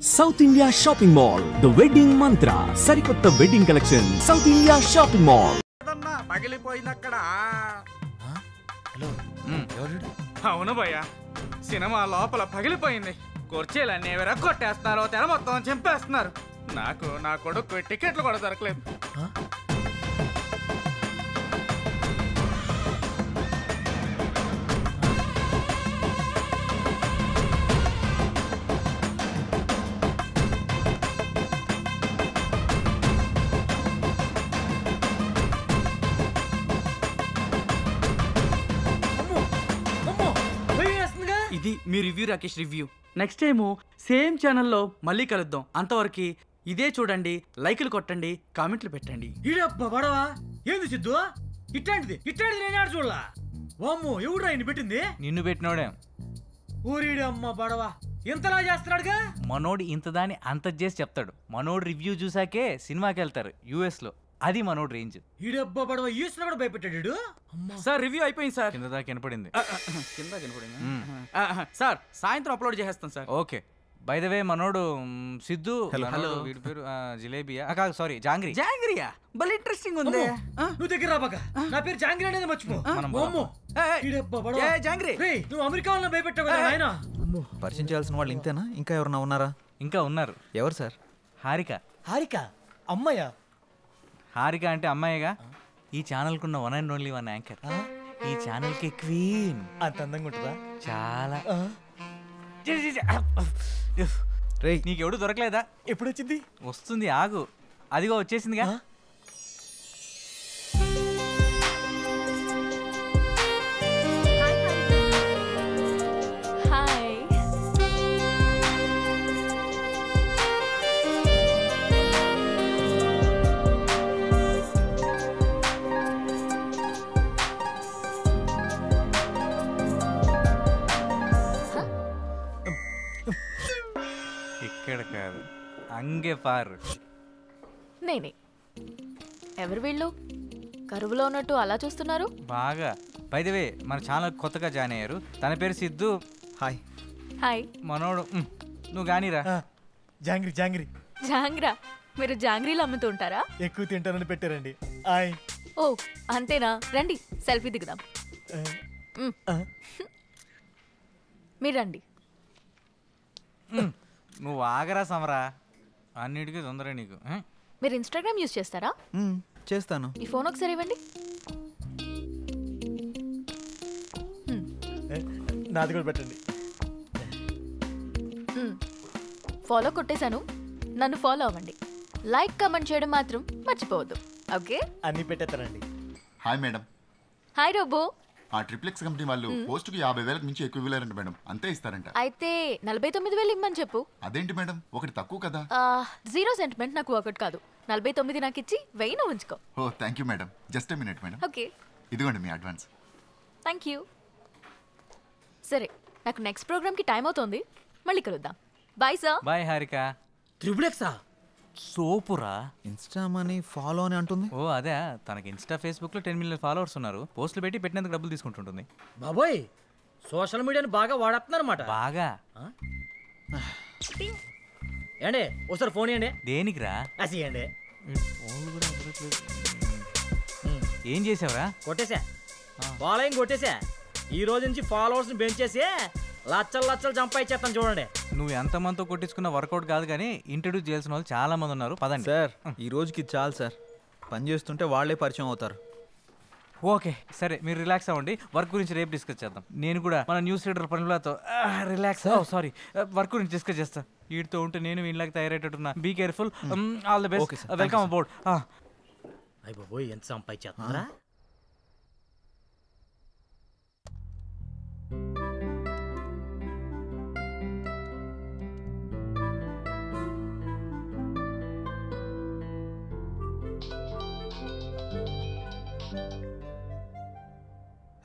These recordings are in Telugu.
South India Shopping Mall the wedding Mantra సరికొత్త wedding collection South India Shopping Mall. పగిలిపోయిందక్కడ. హలో అవును భయ్య, సినిమా లోపల పగిలిపోయింది. కుర్చీలన్నీ ఎవరో కొట్టేస్తున్నారు, తెర మొత్తం చింపేస్తున్నారు. నాకు నా కొడుకు టికెట్లు కూడా దొరకలేదు. ఇది మీ review Rakesh review. Next time same ఛానల్లో మళ్ళీ కలుద్దాం. అంతవరకు ఇదే చూడండి, లైకులు కొట్టండి, కామెంట్లు పెట్టండి. ఈడబ్బా బడవా ఏంది సిద్ధు ఇట్లాంటిది నేను చూడలా. వామ్మో ఎవడు ఆయన పెట్టింది? నిన్ను పెట్టినోడే. ఊరిడి అమ్మ బడవా ఇంతలా చేస్తున్నాడుగా. మనోడు ఇంతదాని అంత చేసి చెప్తాడు. మనోడు రివ్యూ చూసాకే సినిమాకి వెళ్తారు యుఎస్ లో. అది మనోడు రేంజ్. ఈడబ్బా బడవా ఈశ్వర కూడా భయపెట్టాడు. సార్ రివ్యూ అయిపోయింది సార్. కింద దాకా వినపడింది. కింద కనపడింది సార్. సాయంత్రం అప్లోడ్ చేసేస్తాను sir. Okay. By the way మనోడు సిద్ధు. హలో. వీడి పేరు జిలేబియా కాదు, సారీ జాంగ్రీ. జాంగ్రియా భలే ఇంట్రెస్టింగ్ ఉంది. నువ్వు దగ్గర రాబాక. నా పేరు జాంగ్రీ అనేది మర్చిపో. జాంగ్రీ నువ్వు అమెరికా వాళ్ళని భయపెట్టావు కదా ఆయన. పరిచయం చేయాల్సిన వాళ్ళు ఇంతేనా? ఇంకా ఎవరన్నా ఉన్నారా? ఇంకా ఉన్నారు. ఎవరు సార్? హారిక. హారిక అమ్మాయ? హారిక అంటే అమ్మాయిగా. ఈ ఛానల్ కున్న one and only one anchor. ఈ ఛానల్ కి క్వీన్. అంత అందంగా ఉంటుందా? చాలా. నీకెవడు దొరకలేదా? ఎప్పుడు వచ్చింది? వస్తుంది, ఆగు. అదిగో వచ్చేసిందిగా. ఇక్కడ కాదు, అంగే పారు. నేనే. ఎవరు వీళ్ళు? కరువులో ఉన్నట్టు అలా చూస్తున్నారు. బాగా. బై ది వే మన ఛానల్ కొత్తగా జాయిన్ అయ్యారు. తన పేరు సిద్ధు. హాయ్. హాయ్. మనోడు నువ్వు గానీరా. జాంగ్రీ జాంగ్రీ జాంగ్రా. మీరు జాంగ్రీలు అమ్ముతూ ఉంటారా? ఎక్కువ తింటానని పెట్టారండి. హాయ్. ఓ అంతేనా? రండి సెల్ఫీ దిగుదాం. మీరు రండి. నువ్వు ఆగరా సమరా, అన్నిటికీ తొందర నీకు. మీరు ఇన్స్టాగ్రామ్ యూజ్ చేస్తారా? చేస్తాను. ఈ ఫోన్ ఒకసారి ఇవ్వండి. నాది కూడా పెట్టండి. ఫాలో కొట్టేశాను, నన్ను ఫాలో అవ్వండి. లైక్ కామెంట్ చేయడం మాత్రం మర్చిపోవద్దు. ఓకే? అన్ని పెట్టేస్తానండి. Hi madam. Hi robo. ఆ ట్రిప్లెక్స్ కంపెనీ వాళ్ళు పోస్టుకి 50,000 మించి ఎక్కువ ఇవ్వలేరంట మేడం. అంతే ఇస్తారంట. అయితే 49,000 ఇమ్మని చెప్పు. అదేంటి మేడం, ఒకటి తక్కువ కదా? జీరో సెంటిమెంట్ నాకు ఒకటి కాదు. 49 నాకు ఇచ్చి 1000 ఉంచుకో. Oh thank you madam. Just a minute madam. Okay. ఇదిగోండి మీ అడ్వాన్స్. Thank you. సరే, నాకు నెక్స్ట్ ప్రోగ్రామ్కి టైం అవుతోంది. మళ్ళీ కలుద్దాం. Bye sir. బాయ్ హారిక. త్రిబులెక్సా? సోపురా. ఇన్స్టా మనీ ఫాలో అని అంటుంది. ఓ అదే, తనకి ఇన్స్టా ఫేస్బుక్ లో 10 మిలియన్ ఫాలోవర్స్ ఉన్నారు. పోస్టులు పెట్టి పెట్టినందుకు డబ్బులు తీసుకుంటుంటుంది. బాబోయ్ సోషల్ మీడియాని బాగా వాడుతున్నారన్నమాట. బాగా. ఏండి ఒకసారి ఫోన్ ఇవ్వండి. దేనికిరా? అసియండి. ఏం చేసావురా? కొట్టేసా, ఫాలోయింగ్ కొట్టేసా. ఈ రోజు నుంచి ఫాలోవర్స్ పెంచేసి లచ్చలు లచ్చలు సంపాదించేస్తాను చూడండి. నువ్వు ఎంతమందితో కొట్టించుకున్న వర్కౌట్ కాదు కానీ ఇంట్రడ్యూస్ చేయాల్సిన వాళ్ళు చాలా మంది ఉన్నారు. పదండి సార్. ఈ రోజుకి చాలు సార్. పని చేస్తుంటే వాళ్ళే పరిచయం అవుతారు. ఓకే సరే, మీరు రిలాక్స్ అవ్వండి. వర్క్ గురించి రేపు డిస్కస్ చేద్దాం. నేను కూడా మన న్యూస్ రీడర్ పనులతో రిలాక్స్. సారీ, వర్క్ గురించి డిస్కస్ చేస్తా. వీటితో ఉంటే నేను వీళ్ళకి తయారయ్యేటట్టున్నా. Be careful. All the best. Welcome about. అయ్య బాబోయ్ ఎంత సంపాదించేస్తున్నారా?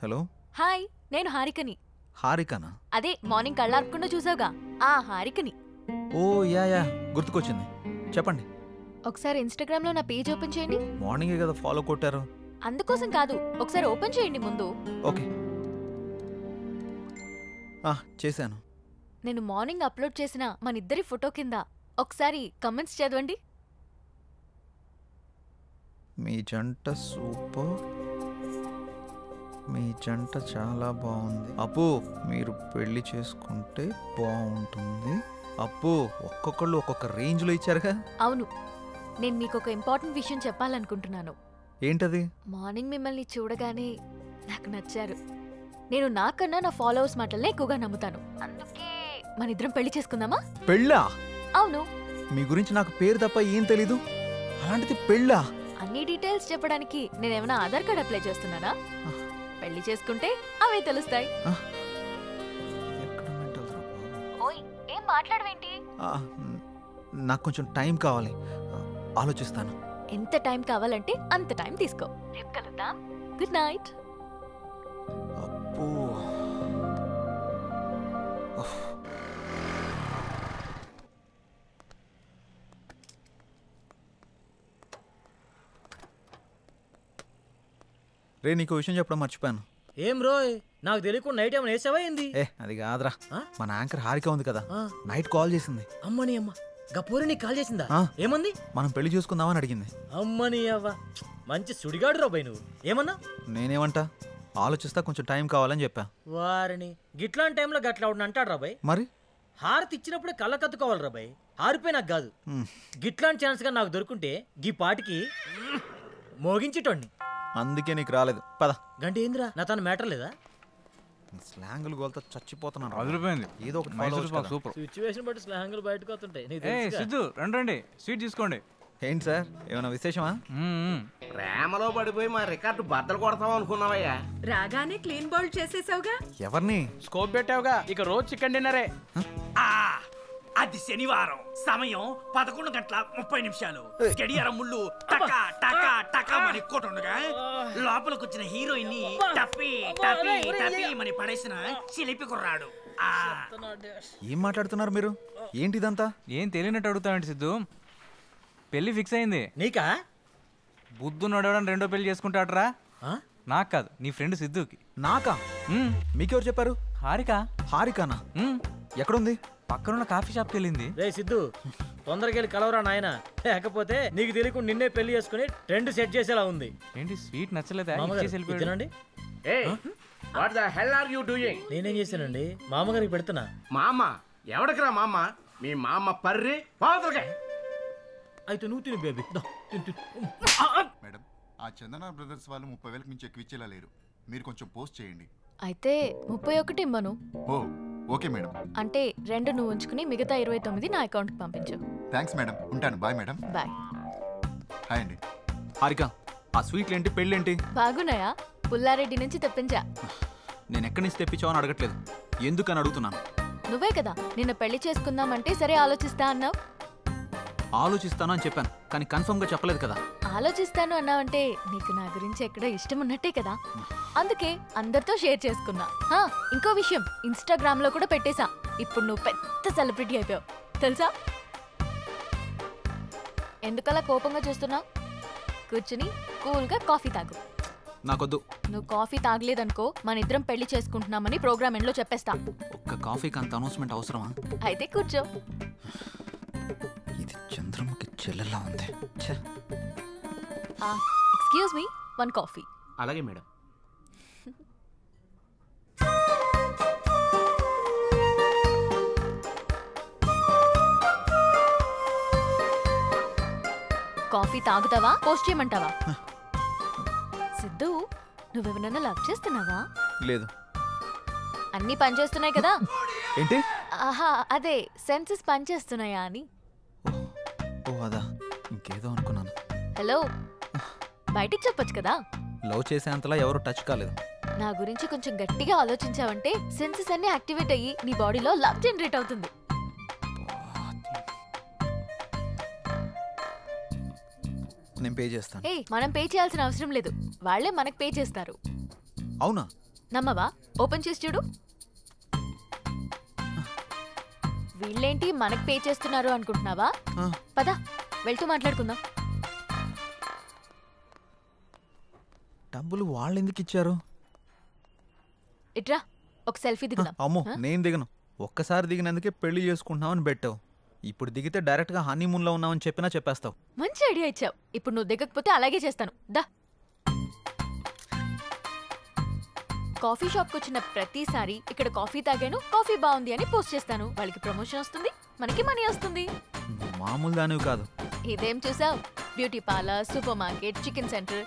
హలో. హాయ్, నేను హారికని. హారికనా? అదే మార్నింగ్ కళ్ళార్పకుండా చూసావుగా, ఆ హారికని. ఓ యా గుర్తుకొచ్చింది. చెప్పండి. ఒకసారి ఇన్స్టాగ్రామ్ లో నా పేజ్ ఓపెన్ చేయండి. మార్నింగే కదా ఫాలో కొట్టారు. అందుకోసం కాదు, ఒకసారి ఓపెన్ చేయండి ముందు. ఓకే చేశాను. నేను మార్నింగ్ అప్లోడ్ చేసిన మన ఇద్దరి ఫోటో కింద ఒకసారి కమెంట్స్ చదవండి. మీ జంట సూపర్, మీ జంట చాలా బాగుంది. అప్పు మీరు పెళ్లి చేసుకుంటే బాగుంటుంది. అప్పు ఒక్కొక్కళ్ళు ఒక్కొక్క రేంజ్లో ఇచ్చారుగా. అవును, నేను మీకు ఒక ఇంపార్టెంట్ విషయం చెప్పాలనుకుంటున్నాను. ఏంటది? మార్నింగ్ మిమ్మల్ని చూడగానే నాకు నచ్చారు. నేను నాకన్నా నా ఫాలోవర్స్ మాటలనే ఎక్కువగా నమ్ముతాను. అందుకే మన ఇద్దరం పెళ్లి చేసుకుందామా? పెళ్ళా? అవును. మీ గురించి నాకు పేరు తప్ప ఏం తెలీదు, అలాంటిది పెళ్ళా? అన్ని డీటెయిల్స్ చెప్పడానికి నేనేమైనా ఆధార్ కార్డ్ అప్లై చేస్తున్నానా? పెళ్లి చేసుకుంటే అవే తెలుస్తాయి. ఓయ్, ఏం మాట్లాడవేంటి? నాకు కొంచెం టైం కావాలి, ఆలోచిస్తాను. ఎంత టైం కావాలంటే అంత టైం తీసుకో. రేపు కలుద్దాం. Good night. అబ్బో, రే నీకు విషయం చెప్పడం మర్చిపోయాను. ఏం రోయ్, నాకు తెలియకుండా నైట్ ఏమైనా వేసావా ఏంది? అది కాదురా, మన యాంకర్ హారిక ఉంది కదా, ఆ. నైట్ కాల్ చేసింది. అమ్మని అమ్మ, గపూరి నీకు కాల్ చేసిందా? ఆ. ఏమంది? మనం పెళ్లి చూసుకుందామని అడిగింది. అమ్మని అవ్వ, మంచి సుడిగాడు రాబాయ్ నువ్వు. ఏమన్నా? నేనేమంటా, ఆలోచిస్తా, కొంచెం టైం కావాలని చెప్పా. వారిని గిట్లాంటి టైంలో గట్లా అంటాడు రాబాయ్. మరి హారతి ఇచ్చినప్పుడే కళ్ళ కత్తుకోవాలి రాబాయ్. హారిపోయి నాకు కాదు. గిట్లాంటి ఛాన్స్ గా నాకు దొరుకుంటే గీ పాటికి మోగించేటోడిని. అందుకే నీకు రాలేదు. పద. గంట ఏందిరా, నా తన మ్యాటర్ లేదా? స్లాంగులు గోల్తో చచ్చిపోతున్నాను. అదిరిపోయింది. ఏదో ఒకటి మైసూర్ పాక్ సూపర్. సిచ్యువేషన్ బట్టి స్లాంగులు బయటకు వస్తుంటాయి. సిద్ధు రండి, స్వీట్ తీసుకోండి. ఏంటి సార్, ఏమైనా విశేషమా? ప్రేమలో పడిపోయి మా రికార్డు బద్దలు కొడతాం అనుకున్నావయ్యా. రాగానే క్లీన్ బౌల్ చేసేసావుగా. ఎవరిని? స్కోప్ పెట్టావుగా, ఇక రోజు చికెన్ డిన్నరే. అది శనివారం, సమయం 11:30 గడియారం ముళ్ళు టకా టకా టకా మని కొట్టుండగా లోపలికి వచ్చిన హీరోయిన్ ని టపి టపి టపి మని పడేసిన చిలిపి కుర్రాడు. ఏం మాట్లాడుతున్నారు మీరు? ఏంటి ఇదంతా? ఏం తెలియనట్టు అడుగుతావండి సిద్ధు. పెళ్లి ఫిక్స్ అయింది. నీకా? బుద్ధు నడవడం రెండో పెళ్లి చేసుకుంటాడరా. నాకు కాదు, నీ ఫ్రెండ్ సిద్ధుకి. నాకా? మీకెవరు చెప్పారు? హారిక. హారికానా? ఎక్కడుంది? పక్కనున్న కాఫీ షాప్కి వెళ్ళింది. రే సిద్ధు, తొందరగా వెళ్ళి కలవరా నాయన, లేకపోతే నీకు తెలియకుండా నిన్నే పెళ్లి చేసుకుని ట్రెండ్ సెట్ చేసేలా ఉంది. ఏంటి స్వీట్ నచ్చలేదా? తినండి. What the hell are you doing? నేనేం చేశానండి, మామగారికి పెడుతున్నా. మామ ఎవడకరా మామ? మీ మామ పర్రి పావుతలకే. అయితే నువ్వు తిను బేబీ. మేడం, ఆ చందన బ్రదర్స్ వాళ్ళు 30,000 మించి ఎక్కువ ఇచ్చేలా లేరు. మీరు కొంచెం పోస్ట్ చేయండి. అయితే 31 ఇమ్మను. ఓ ఓకే మేడం. అంటే 2 నువ్వు ఉంచుకుని మిగతా 29 నా అకౌంట్కి పంపించు. థ్యాంక్స్ మేడం, ఉంటాను. Bye madam. బాయ్. హాయ్ అండి. హారిక, ఆ స్వీట్లేంటి, పెళ్ళేంటి? బాగున్నాయా? పుల్లారెడ్డి నుంచి తెప్పించా. నేను ఎక్కడి నుంచి తెప్పించావని అడగట్లేదు, ఎందుకని అడుగుతున్నాను. నువ్వే కదా నిన్న పెళ్లి చేసుకుందామంటే సరే ఆలోచిస్తా అన్నావు. ఆలోచిస్తాను అని చెప్పాను, కానీ కన్ఫర్మ్ గా చెప్పలేదు కదా. ఆలోచిస్తాను అన్నావంటే నీకు నా గురించి ఎక్కడో ఇష్టం ఉన్నట్టే కదా, అందుకే అందరితో షేర్ చేసుకున్నా. ఇంకో విషయం, ఇన్స్టాగ్రామ్ లో కూడా పెట్టేశా. ఇప్పుడు నువ్వు పెద్ద సెలబ్రిటీ అయిపోయావు తెలుసా. ఎందుకలా కోపంగా చూస్తున్నావు? కూర్చుని కూల్గా కాఫీ తాగు. నాకొద్దు. నువ్వు కాఫీ తాగలేదనుకో మన ఇద్దరం పెళ్లి చేసుకుంటున్నామని ప్రోగ్రామ్ ఎండ్లో చెప్పేస్తా. ఒక్క కాఫీకి అంత అనౌన్స్మెంట్ అవసరమా? అయితే కూర్చో. ఇది చంద్రముఖి చెల్లెలా ఉంది. Excuse me, 1 coffee. అలాగే మేడం. కాఫీ తాగుతావా, పోస్ట్ చేయమంటావా? సిద్ధు, నువ్వెవరన్నా లవ్ చేస్తున్నావా? లేదు. అన్నీ పనిచేస్తున్నాయి కదా? ఏంటి? ఆహా, అదే సెన్సెస్ పనిచేస్తున్నాయా అని. ఓ అదా, ఇంకేదో అనుకున్నాను. హలో, బయటికి చెప్పొచ్చు కదా. లవ్ చేసేంతలా ఎవరు టచ్ కాలేదు. నా గురించి కొంచెం గట్టిగా ఆలోచించావంటే సెన్సెస్ అన్ని యాక్టివేట్ అయ్యి నీ బాడీలో లవ్ జనరేట్ అవుతుంది. నేను పే చేస్తాను. మనం పే చేయాల్సిన అవసరం లేదు, వాళ్ళే మనకు పే చేస్తారు. అవునా? నమ్మవా? ఓపెన్ చేసి చూడు. వీళ్ళేంటి మనకు పే చేస్తున్నారు అనుకుంటున్నావా? పద వెళ్తూ మాట్లాడుకుందాం. డబ్బులు వాళ్ళు ఎందుకు ఇచ్చారు? ఇట్రా, ఒక సెల్ఫీ దిగుదాం. అమ్మో, నేను దిగను. ఒక్కసారి దిగినందుకే పెళ్లి చేసుకుంటున్నామని పెట్టావు. ఇప్పుడు దిగితే డైరెక్ట్గా హనీమూన్లో ఉన్నామని చెప్పినా చెప్పేస్తావు. మంచి ఐడియా ఇచ్చావు. ఇప్పుడు నువ్వు దిగకపోతే అలాగే చేస్తాను. దా. కాఫీ షాప్కి వచ్చిన ప్రతిసారి ఇక్కడ కాఫీ తాగాను, కాఫీ బాగుంది అని పోస్ట్ చేస్తాను. వాళ్ళకి ప్రమోషన్ వస్తుంది, మనకి మనీ వస్తుంది. మామూలు దానివి కాదు. ఇదేం చూసావు? Beauty parlour, super market, chicken centre,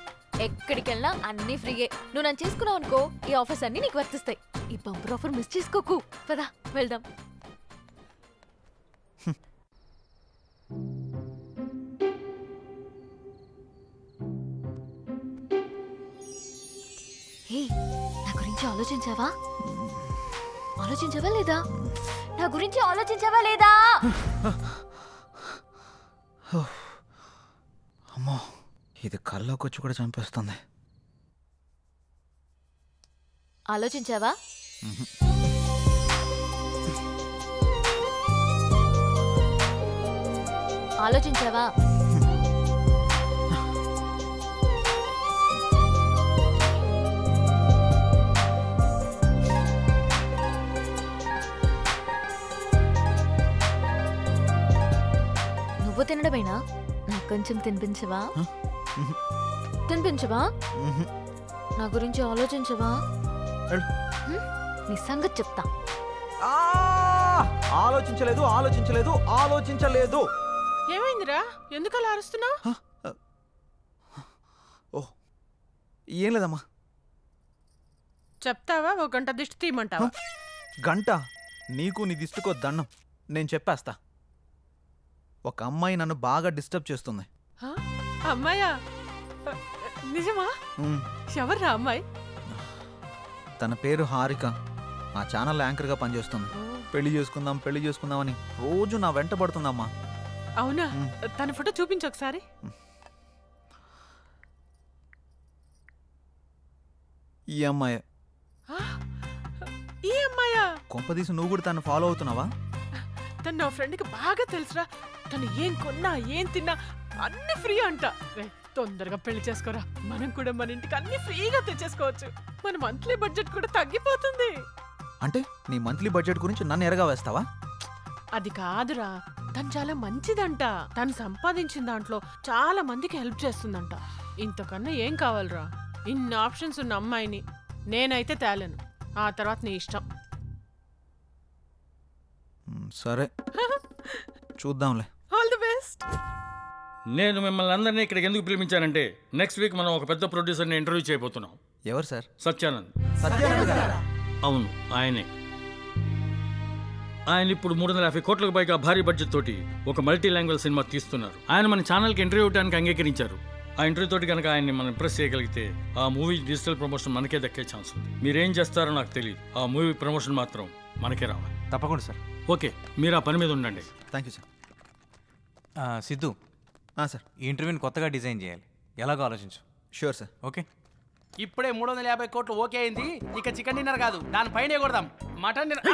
ఎక్కడికి వెళ్ళినా అన్ని ఫ్రీయే. నువ్వు నన్ను చేసుకున్నావు అనుకో, ఈ ఆఫర్స్ అన్ని నీకు వర్తిస్తాయి. ఈ బంపర్ ఆఫర్ మిస్ చేసుకోకు. పదా వెళ్దాం. హే, నా గురించి ఆలోచించావా? ఆలోచించావా లేదా? నా గురించి ఆలోచించావా లేదా? అమ్మో, ఇది కల్లోకి వచ్చి కూడా చంపేస్తుంది. ఆలోచించావా? ఆలోచించావా? నువ్వు తినడమేనా? నాకు కొంచెం తినిపించవా? తినిపించవా? నా గురించి ఆలోచించవా? నీ సంగతి చెప్తా. ఆలోచించలేదు ఆలోచించలేదు ఆలోచించలేదు. ఏమైందిరా? ఎందుకు అలా అరుస్తున్నావు? ఓ ఏం లేదమ్మా. చెప్తావా? ఒక గంట దిష్టి తీయమంటావా? గంట? నీకు నీ దిష్టికో దండం. నేను చెప్పేస్తా. ఒక అమ్మాయి నన్ను బాగా డిస్టర్బ్ చేస్తుంది. అమ్మాయా? నిజమా? ఎవర్రా అమ్మాయి? తన పేరు హారిక. ఆ ఛానల్ యాంకర్గా పనిచేస్తుంది. పెళ్లి చేసుకుందాం అని రోజు నా వెంట పడుతుందమ్మా. అవునా? తన ఫోటో చూపించు ఒకసారి. ఈ అమ్మాయి. ఈ అమ్మాయా? కొంపదీసి నువ్వు కూడా తను ఫాలో అవుతున్నావా? తను నా ఫ్రెండ్కి బాగా తెలుసురా. తను ఏం కొన్నా ఏం తిన్నా అన్ని ఫ్రీ అంట. తొందరగా పెళ్లి చేసుకోరా, మనం కూడా మన ఇంటికి అన్ని ఫ్రీగా తెచ్చేసుకోవచ్చు. మన మంత్లీ బడ్జెట్ కూడా తగ్గిపోతుంది. అంటే నీ మంత్లీ బడ్జెట్ గురించి నన్ను ఎరగా వేస్తావా? అది కాదురా, తను చాలా మంచిదంట. తను సంపాదించిన దాంట్లో చాలా మందికి హెల్ప్ చేస్తుందంట. ఇంతకన్నా ఏం కావాలరా? ఇన్ని ఆప్షన్స్ ఉన్న అమ్మాయిని నేనైతే తేలేను. ఆ తర్వాత నీ ఇష్టం. సరే చూద్దాంలే. All the best. నేను మిమ్మల్ని అందరినీ ఇక్కడికి ఎందుకు పిలిపించానంటే, నెక్స్ట్ వీక్ మనం ఒక పెద్ద ప్రొడ్యూసర్ని ఇంటర్వ్యూ చేయబోతున్నాం. ఎవరు సార్? సత్యానంద్. సత్యానంద్ గారా? అవును, ఆయనే. ఆయన ఇప్పుడు 350 కోట్లకు పైగా భారీ బడ్జెట్ తోటి ఒక మల్టీ లాంగ్వేజ్ సినిమా తీస్తున్నారు. ఆయన మన ఛానల్కి ఇంటర్వ్యూ ఇవ్వడానికి అంగీకరించారు. ఆ ఇంటర్వ్యూ తోటి కనుక ఆయన్ని మనం ఇంప్రెస్ చేయగలిగితే ఆ మూవీ డిజిటల్ ప్రమోషన్ మనకే దక్కే ఛాన్స్ ఉంది. మీరేం చేస్తారో నాకు తెలియదు, ఆ మూవీ ప్రమోషన్ మాత్రం మనకే రావాలి. తప్పకుండా సార్. ఓకే, మీరు ఆ పని మీద ఉండండి. Thank you sir. Siddhu sir, ఈ ఇంటర్వ్యూని కొత్తగా డిజైన్ చేయాలి. ఎలాగో ఆలోచించు. Sure sir. ఓకే. ఇప్పుడే 350 కోట్లు ఓకే అయింది. ఇక చికెన్ డిన్నర్ కాదు, దానిపైనే కొడదాం. Mutton dinner.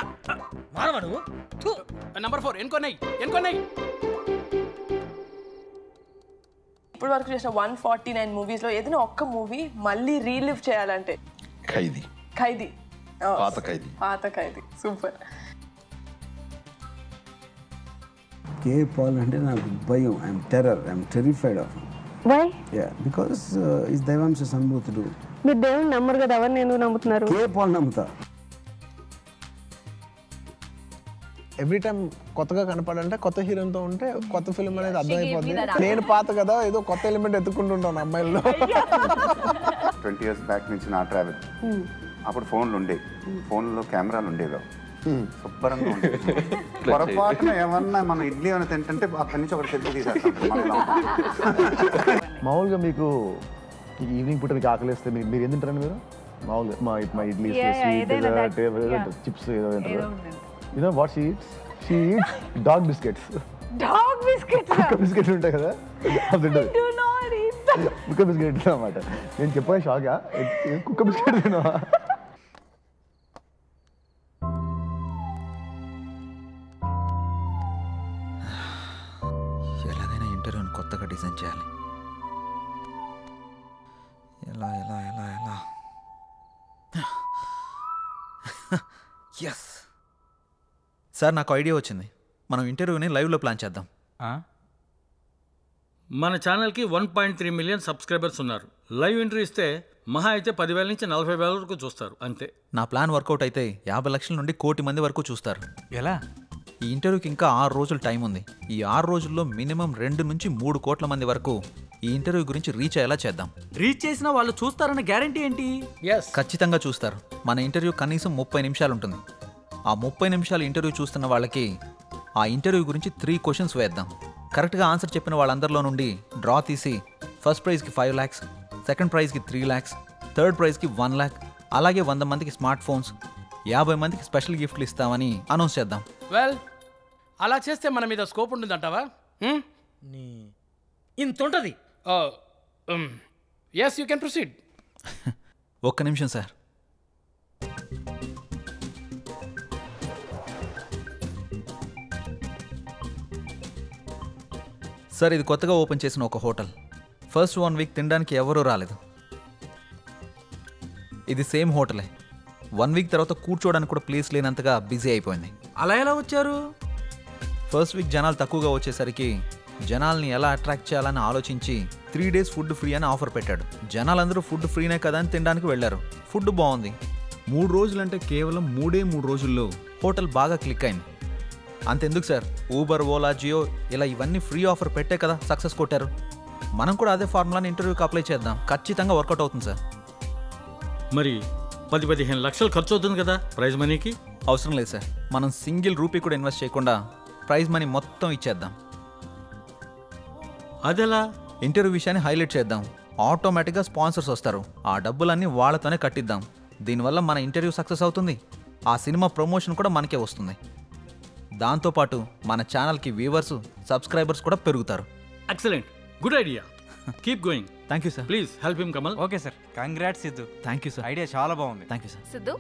నంబర్ 4 ఎన్కొన్నాయి. ఇప్పుడు వరకు చేసిన 149 మూవీస్లో ఏదైనా ఒక్క మూవీ మళ్ళీ రీలివ్ చేయాలంటే? ఖైదీ. పాత ఖైదీ. సూపర్. కే పాల్ అంటే నాకు భయం. I'm terrified of. Why? Yeah, because is దైవాంశ సంభూతుడు. మీరు దేవుని నమ్మరు కదా, ఎవరిని ఎందుకు నమ్ముతున్నారు? కే పాల్ నమ్ముతా. ఎవ్రీ టైం కొత్తగా కనపడంటే కొత్త హీరోతో ఉంటే కొత్త ఫిల్మ్ అనేది అర్థమైపోద్ది. నేను పాత కదా, ఏదో కొత్త ఎలిమెంట్ ఎత్తుకుంటుంటాను అమ్మాయిల్లో. 20 years బ్యాక్ నుంచి నా ట్రావెల్. అప్పుడు ఫోన్లు ఉండేవి, ఫోన్లో కెమెరాలు ఉండేవి, శుభ్రంగా ఉండేవి. పొరపాటున ఏమన్నా మనం ఇడ్లీ ఏమైనా తింటుంటే అక్కడి నుంచి ఒకటి సెల్ఫీ తీసేస్తాం. మామూలుగా మీకు ఈవినింగ్ పూట మీకు ఆకలిస్తే మీరు ఏం తింటారండి? మీరు మామూలుగా మా ఇడ్లీ, చిప్స్ ఏదో తింటారు. You know what she eats? She eats dog biscuits. Dog biscuits? కుక్క బిస్కెట్లు ఉంటాయి కదా, అది తింటది. Do not eat that. కుక్క బిస్కెట్ అన్నమాట. నేను చెప్పాను షాక్. కుక్క బిస్కెట్ తినవా? ఎలాగైనా ఇంటర్వ్యూని కొత్తగా డిజైన్ చేయాలి. ఎలా ఎలా ఎలా ఎలా ఎస్. సార్ నాకు ఐడియా వచ్చింది. మనం ఇంటర్వ్యూని లైవ్లో ప్లాన్ చేద్దాం. మన ఛానల్కి 1.3 మిలియన్ సబ్స్క్రైబర్స్ ఉన్నారు. లైవ్ ఇంటర్వ్యూ ఇస్తే మహా అయితే 10,000 నుంచి 40,000 వరకు చూస్తారు అంతే. నా ప్లాన్ వర్కౌట్ అయితే 50 లక్షల నుండి 1 కోటి మంది వరకు చూస్తారు. ఎలా? ఈ ఇంటర్వ్యూకి ఇంకా 6 రోజులు టైం ఉంది. ఈ 6 రోజుల్లో మినిమం 2 నుంచి 3 కోట్ల మంది వరకు ఈ ఇంటర్వ్యూ గురించి రీచ్ అయ్యేలా చేద్దాం. రీచ్ చేసినా వాళ్ళు చూస్తారన్న గ్యారంటీ ఏంటి? ఖచ్చితంగా చూస్తారు. మన ఇంటర్వ్యూ కనీసం 30 నిమిషాలు ఉంటుంది. ఆ 30 నిమిషాలు ఇంటర్వ్యూ చూస్తున్న వాళ్ళకి ఆ ఇంటర్వ్యూ గురించి 3 క్వశ్చన్స్ వేద్దాం. కరెక్ట్గా ఆన్సర్ చెప్పిన వాళ్ళందరిలో నుండి డ్రా తీసి ఫస్ట్ ప్రైజ్కి 5 lakhs, సెకండ్ ప్రైజ్కి 3 lakhs, థర్డ్ ప్రైజ్కి 1 lakh, అలాగే 100 మందికి స్మార్ట్ ఫోన్స్, 50 మందికి స్పెషల్ గిఫ్ట్లు ఇస్తామని అనౌన్స్ చేద్దాం. వెల్, అలా చేస్తే మన మీద స్కోప్ ఉంటుందంటావా? ఇంత ఉంటుంది. Yes, you can proceed. ఒక్క నిమిషం సార్. సార్, ఇది కొత్తగా ఓపెన్ చేసిన ఒక హోటల్. ఫస్ట్ 1 వీక్ తినడానికి ఎవరూ రాలేదు. ఇది సేమ్ హోటలే. 1 వీక్ తర్వాత కూర్చోవడానికి కూడా ప్లేస్ లేనంతగా బిజీ అయిపోయింది. అలా ఎలా వచ్చారు? ఫస్ట్ వీక్ జనాలు తక్కువగా వచ్చేసరికి జనాల్ని ఎలా అట్రాక్ట్ చేయాలని ఆలోచించి 3 days ఫుడ్ ఫ్రీ అని ఆఫర్ పెట్టాడు. జనాలందరూ ఫుడ్ ఫ్రీనే కదా అని తినడానికి వెళ్ళారు. ఫుడ్ బాగుంది. 3 రోజులంటే కేవలం 3 రోజుల్లో హోటల్ బాగా క్లిక్ అయింది. అంతెందుకు సార్, ఊబర్, ఓలా, జియో ఇలా ఇవన్నీ ఫ్రీ ఆఫర్ పెట్టే కదా సక్సెస్ కొట్టారు. మనం కూడా అదే ఫార్ములాని ఇంటర్వ్యూకి అప్లై చేద్దాం. ఖచ్చితంగా వర్కౌట్ అవుతుంది సార్. మరి 10-15 లక్షలు ఖర్చు అవుతుంది కదా ప్రైజ్ మనీకి? అవసరం లేదు సార్. మనం సింగిల్ రూపీ కూడా ఇన్వెస్ట్ చేయకుండా ప్రైజ్ మనీ మొత్తం ఇచ్చేద్దాం. అదెలా? ఇంటర్వ్యూ విషయాన్ని హైలైట్ చేద్దాం. ఆటోమేటిక్గా స్పాన్సర్స్ వస్తారు. ఆ డబ్బులన్నీ వాళ్ళతోనే కట్టిద్దాం. దీనివల్ల మన ఇంటర్వ్యూ సక్సెస్ అవుతుంది. ఆ సినిమా ప్రమోషన్ కూడా మనకే వస్తుంది. దాంతోపాటు మన ఛానల్కి వ్యూవర్స్, సబ్స్క్రైబర్స్ కూడా పెరుగుతారు. Excellent, good idea. Keep going. Thank you sir. Please help him Kamal. Okay sir. Congrats Siddhu. Thank you sir. Idea చాలా బాగుంది. Thank you sir. Siddhu,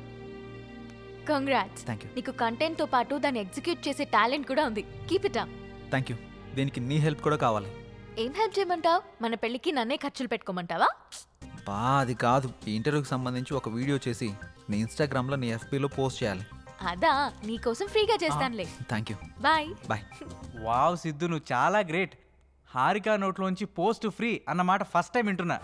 congrats. Thank you. నీకు కంటెంట్ తో పాటు దాన్ని ఎగ్జిక్యూట్ చేసే టాలెంట్ కూడా ఉంది. Keep it up. Thank you. దీనికి నీ హెల్ప్ కూడా కావాలి. ఏం హెల్ప్ చేయమంటావు? మన పెళ్ళికి నన్నే ఖర్చులు పెట్టుకోమంటావా? అది కాదు. ఈ ఇంటర్వ్యూకి సంబంధించి ఒక వీడియో చేసి నీ ఇన్స్టాగ్రామ్లో, నీ ఎఫ్బీలో పోస్ట్ చేయాలి. అదా, నీకోసం ఫ్రీగా చేస్తానులే. Thank you. Bye. Bye. Wow Siddhu, నువ్వు చాలా గ్రేట్. హారిక నోట్లోంచి పోస్ట్ ఫ్రీ అన్నమాట ఫస్ట్ టైం వింటున్నా.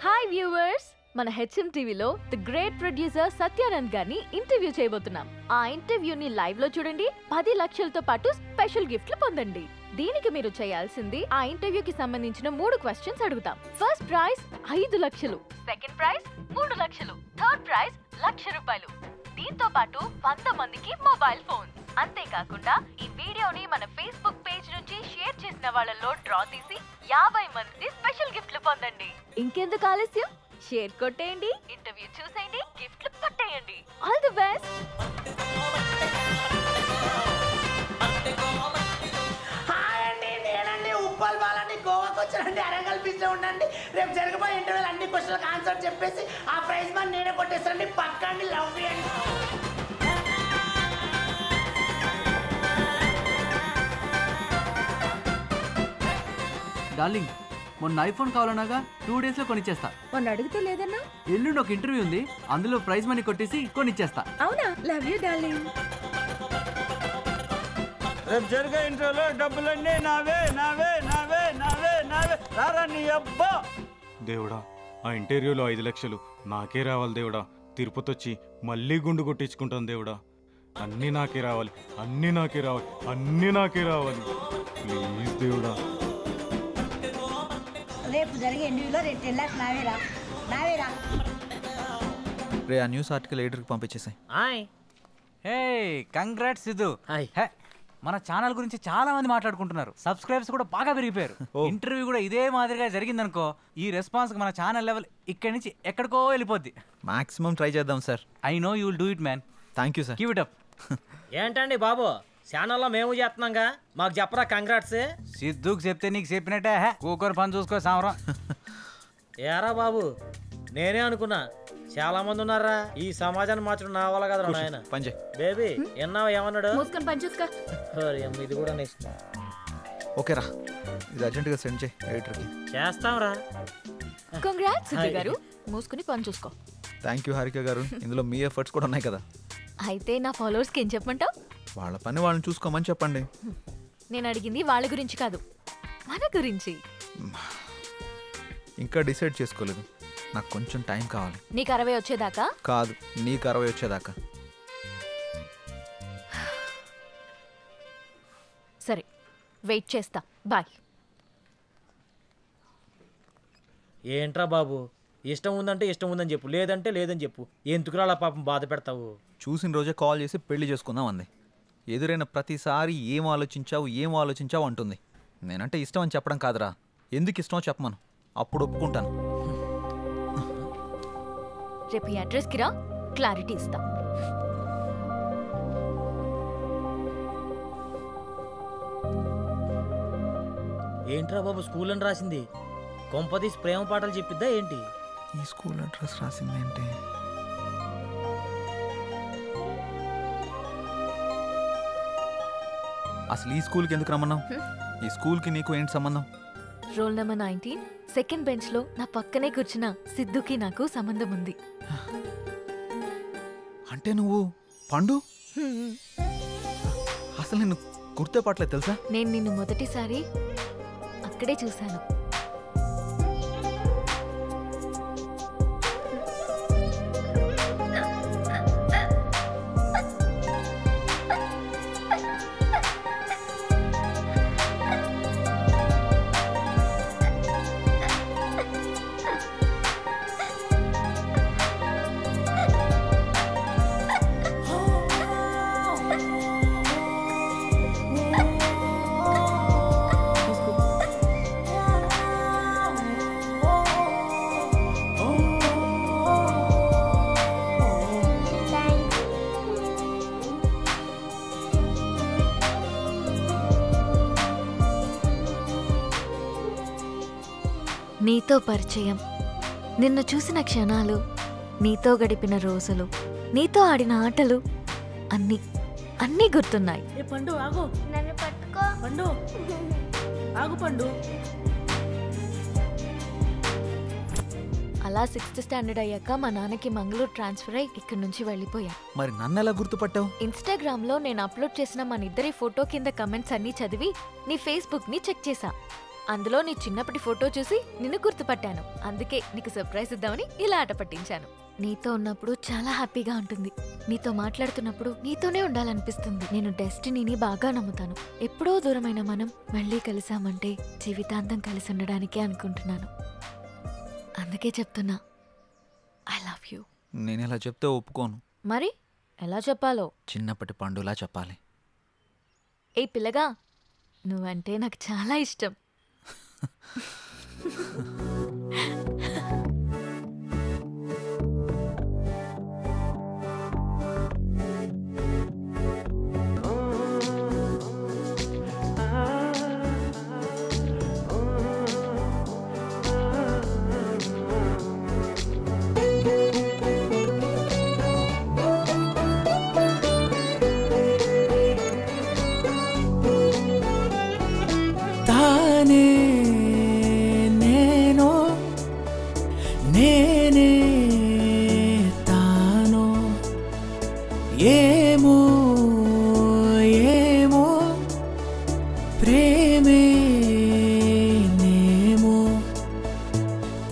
హాయ్ వ్యూవర్స్, మన హెచ్ఎం టీవీలో ది గ్రేట్ ప్రొడ్యూసర్ సత్యానంద్ గారిని ఇంటర్వ్యూ చేయబోతున్నాం. ఆ ఇంటర్వ్యూని లైవ్ లో చూడండి. 10 లక్షలతో పాటు స్పెషల్ గిఫ్ట్లు పొందండి. దీనికి మీరు చేయాల్సింది, ఆ ఇంటర్వ్యూకి సంబంధించిన 3 క్వశ్చన్స్ అడుగుతాం. ఫస్ట్ ప్రైజ్ 5 లక్షలు, సెకండ్ ప్రైజ్ 3 లక్షలు, థర్డ్ ప్రైజ్ ₹1,00,000. దీంతో పాటు 100 మందికి మొబైల్ ఫోన్. అంతేకాకుండా ఈ వీడియోని మన ఫేస్బుక్ పేజ్ నుంచి షేర్ చేసిన వాళ్ళలో డ్రా తీసి 50 మందికి స్పెషల్ గిఫ్ట్లు పొందండి. ఇంకెందుకు ఆలస్యం, షేర్ కొట్టేయండి, ఇంటర్వ్యూ చూసేయండి, గిఫ్ట్లు పట్టేయండి. All the best. ఉప్పల్ బాలని గోవాకి వచ్చానండి. అరంగల్ బీచ్ లో ఉండండి. రేపు జరగబోయే ఇంటర్వ్యూలు అన్ని క్వశ్చన్లకు ఆన్సర్ చెప్పేసి ఆ ప్రైజ్ మనీ నేనే కొట్టేస్తానండి. పక్కండి. లవ్ చేయండి. డార్లింగ్, మొన్న ఐఫోన్ కావాలన్నాగా 2 days లో కొనిచ్చేస్తా. మొన్న అడిగితే లేదన్నా? ఎల్లుండి ఒక ఇంటర్వ్యూ ఉంది, అందులో ప్రైజ్ మనీ కొట్టేసి కొనిచ్చేస్తా. అవునా? Love you darling. రేపు జరిగే ఇంటర్వ్యూలో డబ్బులన్నీ నావే నావే నావే నావే నావే. రారా నీ అబ్బా. దేవుడా, ఆ ఇంటర్వ్యూలో 5 లక్షలు నాకే రావాలి దేవుడా. తిరుపతి వచ్చి మళ్ళీ గుండు కొట్టించుకుంటాను దేవుడా. అన్నీ నాకే రావాలి, అన్నీ నాకే రావాలి, అన్నీ నాకే రావాలి. ప్లీజ్ దేవుడా. రేపు జరిగే ఇంటర్వ్యూలో 10 lakhs నావేరా నావేరా. రే, ఆ న్యూస్ ఆర్టికల్ ఎడిటర్కి పంపించేసాయి. హే, కంగ్రాట్స్ సిద్ధు. హే, మన ఛానల్ గురించి చాలా మంది మాట్లాడుకుంటున్నారు. సబ్స్క్రైబర్స్ కూడా బాగా పెరిగిపోయారు. ఇంటర్వ్యూ కూడా ఇదే మాదిరిగా జరిగిందనుకో, ఈ రెస్పాన్స్ మన ఛానల్ లెవెల్ ఇక్కడి నుంచి ఎక్కడికో వెళ్ళిపోద్ది. మాక్సిమం ట్రై చేద్దాం sir. I know you will do it man. Thank you sir. Keep it up. ఏంటండి బాబు, ఛానల్లో మేము చేస్తున్నాంగా, మాకు చెప్పరా కంగ్రాట్స్. సిద్ధుకు చెప్తే నీకు చెప్పినట్టే. కూకొని పని చూసుకో సామరం. ఏరా బాబు, నేనే అనుకున్నా చాలా మంది ఉన్నారా ఈ సమాజాన్ని మార్చడం నా వల్ల కదా నాయన. బేబీ ఎన్నావా ఏమన్నాడు? మూసుకొని పని చూసుకో. ఇది కూడా నెక్స్ట్. ఓకేరా, ఇది అర్జెంటుగా సెండ్ చేయి ఎడిటర్కి. చేస్తాంరా. కంగ్రాట్స్ సిద్ధు గారు, మూసుకొని పని చూసుకో. థ్యాంక్ యూ హారిక గారు. ఇందులో మీ ఎఫర్ట్స్ కూడా ఉన్నాయి కదా. అయితే నా ఫాలోవర్స్కి ఏం చెప్పమంటావు? వాళ్ళ పని వాళ్ళని చూసుకోమని చెప్పండి. నేను అడిగింది వాళ్ళ గురించి కాదు, మన గురించి. ఇంకా డిసైడ్ చేసుకోలేదు. నాకు కొంచెం టైం కావాలి. నీకు 60 వచ్చేదాకా? కాదు, నీకు 60 వచ్చేదాకా. సరే, వెయిట్ చేస్తా. బాయ్. ఏంట్రా బాబు, ఇష్టం ఉందంటే ఇష్టం ఉందని చెప్పు, లేదంటే లేదని చెప్పు. ఎందుకురా అలా పాపం బాధ పెడతావు? చూసిన రోజే కాల్ చేసి పెళ్లి చేసుకుందాం అంది. ఎదురైన ప్రతిసారి ఏం ఆలోచించావు అంటుంది. నేనంటే ఇష్టం అని చెప్పడం కాదురా, ఎందుకు ఇష్టమో చెప్పమను, అప్పుడు ఒప్పుకుంటాను. రేపు ఈ అడ్రస్కి రా, క్లారిటీ ఇస్తా. ఏంట్రా బాబు స్కూల్ అని రాసింది? కొంపదీసి ప్రేమ పాటలు చెప్పిద్దా ఏంటి? ఈ స్కూల్ అడ్రస్ రాసింది ఏంటి? అసలు ఈ స్కూల్కి ఎందుకు రమ్మన్నావు? ఈ స్కూల్కి నీకు ఏంటి సంబంధం? రోల్ నెంబర్ 19 సెకండ్ బెంచ్ లో నా పక్కనే కూర్చున్న సిద్ధుకి నాకు సంబంధం ఉంది. అంటే నువ్వు పండు? అసలు నిన్ను గుర్తుపట్టలేదు తెలుసా? నేను నిన్ను మొదటిసారి అక్కడే చూశాను. నీతో పరిచయం, నిన్ను చూసిన క్షణాలు, నీతో గడిపిన రోజులు, నీతో ఆడిన ఆటలు అన్నీ అన్నీ గుర్తున్నాయి. ఏ పండు ఆగు, నన్ను పట్టుకో. పండు ఆగు పండు. అలా 6th స్టాండర్డ్ అయ్యాక మా నాన్నకి మంగళూరు ట్రాన్స్ఫర్ అయ్యి ఇక్కడి నుంచి వెళ్ళిపోయా. మరి నన్ను ఎలా గుర్తుపట్టావు? ఇన్స్టాగ్రామ్ లో నేను అప్లోడ్ చేసిన మన ఇద్దరి ఫోటో కింద కమెంట్స్ అన్ని చదివి నీ ఫేస్బుక్ ని చెక్ చేశా. అందులో నీ చిన్నప్పటి ఫోటో చూసి నిన్ను గుర్తుపట్టాను. అందుకే నీకు సర్ప్రైజ్ ఇద్దామని ఇలా ఆట పట్టించాను. నీతో ఉన్నప్పుడు చాలా హ్యాపీగా ఉంటుంది. నీతో మాట్లాడుతున్నప్పుడు నీతోనే ఉండాలనిపిస్తుంది. నేను డెస్టినీని బాగా నమ్ముతాను. ఎప్పుడో దూరమైన మనం మళ్ళీ కలిసామంటే జీవితాంతం కలిసి ఉండడానికే అనుకుంటున్నాను. అందుకే చెప్తున్నా, ఐ లవ్ యూ. నేను ఇలా చెప్తే ఒప్పుకోను. మరి ఎలా చెప్పాలో? చిన్నప్పటి పండులా చెప్పాలి. ఏ పిల్లగా, నువ్వంటే నాకు చాలా ఇష్టం. తానే నేను, నేనే తాను, ఏమో ఏమో ప్రేమే నేమో,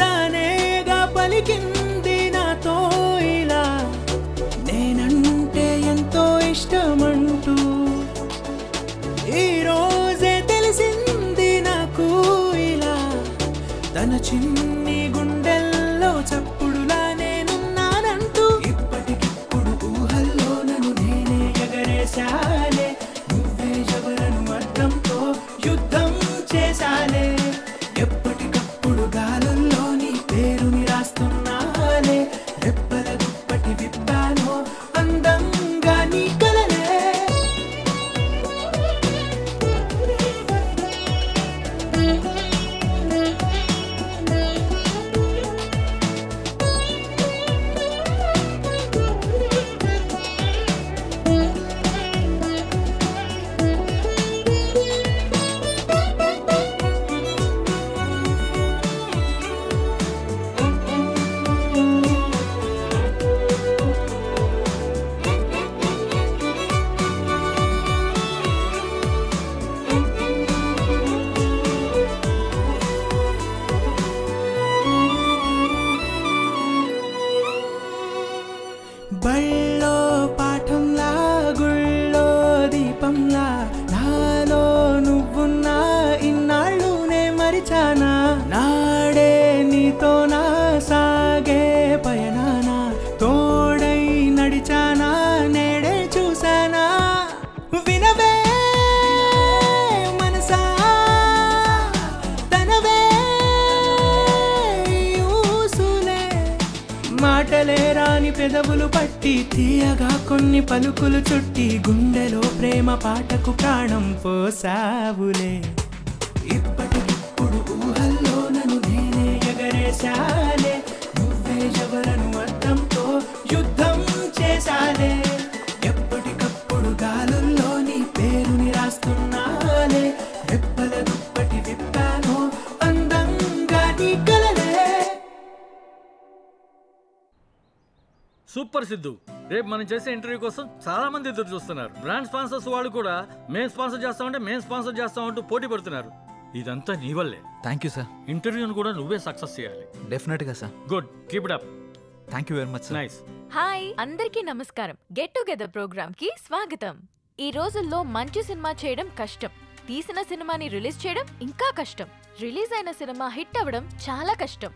తానేగా పలికింది నాతో ఇలా, నేనంటే ఎంతో ఇష్టమంటూ. ఈ రోజే తెలిసింది నాకు ఇలా, తన చిన్ని గుండెల్లో చప్పుడులా నేనున్నానంటూ. ఇప్పటికిప్పుడు ఊహల్లో నన్ను నేనే ఎగరేశాలే, నువ్వే ఎవరను అర్థంతో యుద్ధం చేశాలే. ఎప్పటికప్పుడు గాలుల్లో నీ పేరుని రాస్తున్నాలే, రెప్పల దుప్పటి విప్పాను అందంగా నీ కలలే. బంధంలా నాలో నువ్వున్నా ఇన్నాళ్ళు నే మరిచానా నాడే నీతో నా సాగే పయనానా తోడై నడిచానా నేడే చూసానా వినవే మనసా తనవే ఊసులే మాటలే రాని పెదవులు పట్టి తీయగా కొన్ని పలుకులు చుట్టి గుండెలో ప్రేమ పాటకు ప్రాణం పోసావులే ఇప్పటికిప్పుడు ఊహల్లో నన్ను నేనే ఎగరేశాలే నువ్వే ఎవరను అర్థంతో యుద్ధం చేశాలే ఎప్పటికప్పుడు గాలుల్లో నీ పేరుని రాస్తున్నాలే రెప్పల దుప్పటి విప్పాను అందంగా నీ కలలే. సూపర్ సిద్ధు, రేపు మనం చేసే ఇంటర్వ్యూ కోసం చాలా మంది ఎదురు చూస్తున్నారు. బ్రాండ్ స్పాన్సర్స్ వాళ్ళు కూడా మేము స్పాన్సర్ చేస్తామంటే మేము స్పాన్సర్ చేస్తామంటూ పోటీ పడుతున్నారు. ఇదంతా నీ వల్లే. Thank you sir. ఇంటర్వ్యూను కూడా నువ్వే సక్సెస్ చేయాలి. డెఫినెట్గా sir. Good, keep it up. Thank you very much sir. Nice. Hi అందరికీ నమస్కారం. గెట్ టుగెదర్ ప్రోగ్రామ్ కి స్వాగతం. ఈ రోజుల్లో మంచి సినిమా చేయడం కష్టం, తీసిన సినిమాని రిలీజ్ చేయడం ఇంకా కష్టం, రిలీజ్ అయిన సినిమా హిట్ అవ్వడం చాలా కష్టం.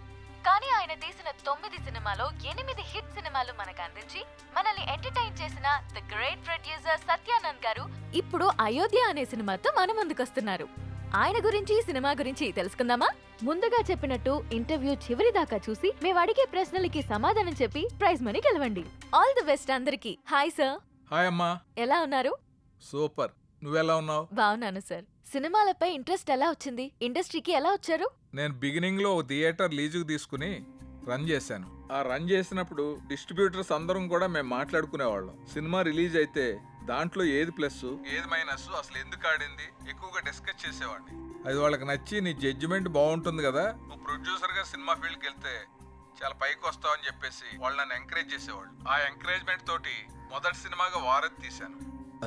కానీ ఆయన తీసిన 9 సినిమాలో 8 హిట్ సినిమాలు మనకు అందించి మనల్ని ఎంటర్టైన్ చేసిన ది గ్రేట్ ప్రొడ్యూసర్ సత్యానంద్ గారు ఇప్పుడు అయోధ్య అనే సినిమాతో మన ముందుకొస్తున్నారు. ఆయన గురించి సినిమా గురించి తెలుసుకుందామా? ముందుగా చెప్పినట్టు ఇంటర్వ్యూ చివరి దాకా చూసి మేము అడిగే ప్రశ్నలకి సమాధానం చెప్పి ప్రైజ్ మనీ గెలవండి. ఆల్ ది బెస్ట్ అందరికి. Hi sir. హాయ్ అమ్మా. ఎలా ఉన్నారు? సూపర్. నువ్వెలా ఉన్నావు? బాగున్నాను సార్. సినిమాలపై ఇంట్రెస్ట్ ఎలా వచ్చింది? ఇండస్ట్రీకి ఎలా వచ్చారు? నేను బిగినింగ్ లో థియేటర్ లీజుకు తీసుకుని రన్ చేశాను. ఆ రన్ చేసినప్పుడు డిస్ట్రిబ్యూటర్స్ అందరం కూడా మేము మాట్లాడుకునేవాళ్ళం. సినిమా రిలీజ్ అయితే దాంట్లో ఏది ప్లస్ ఏది మైనస్ అసలు ఎందుకు ఆడింది ఎక్కువగా డిస్కస్ చేసేవాడిని. అది వాళ్ళకి నచ్చి నీ జడ్జిమెంట్ బాగుంటుంది కదా, నువ్వు ప్రొడ్యూసర్ గా సినిమా ఫీల్డ్కి వెళ్తే చాలా పైకి వస్తావు అని చెప్పేసి వాళ్ళు నన్ను ఎంకరేజ్ చేసేవాళ్ళు. ఆ ఎంకరేజ్మెంట్ తోటి మొదటి సినిమాగా వారధి తీశాను.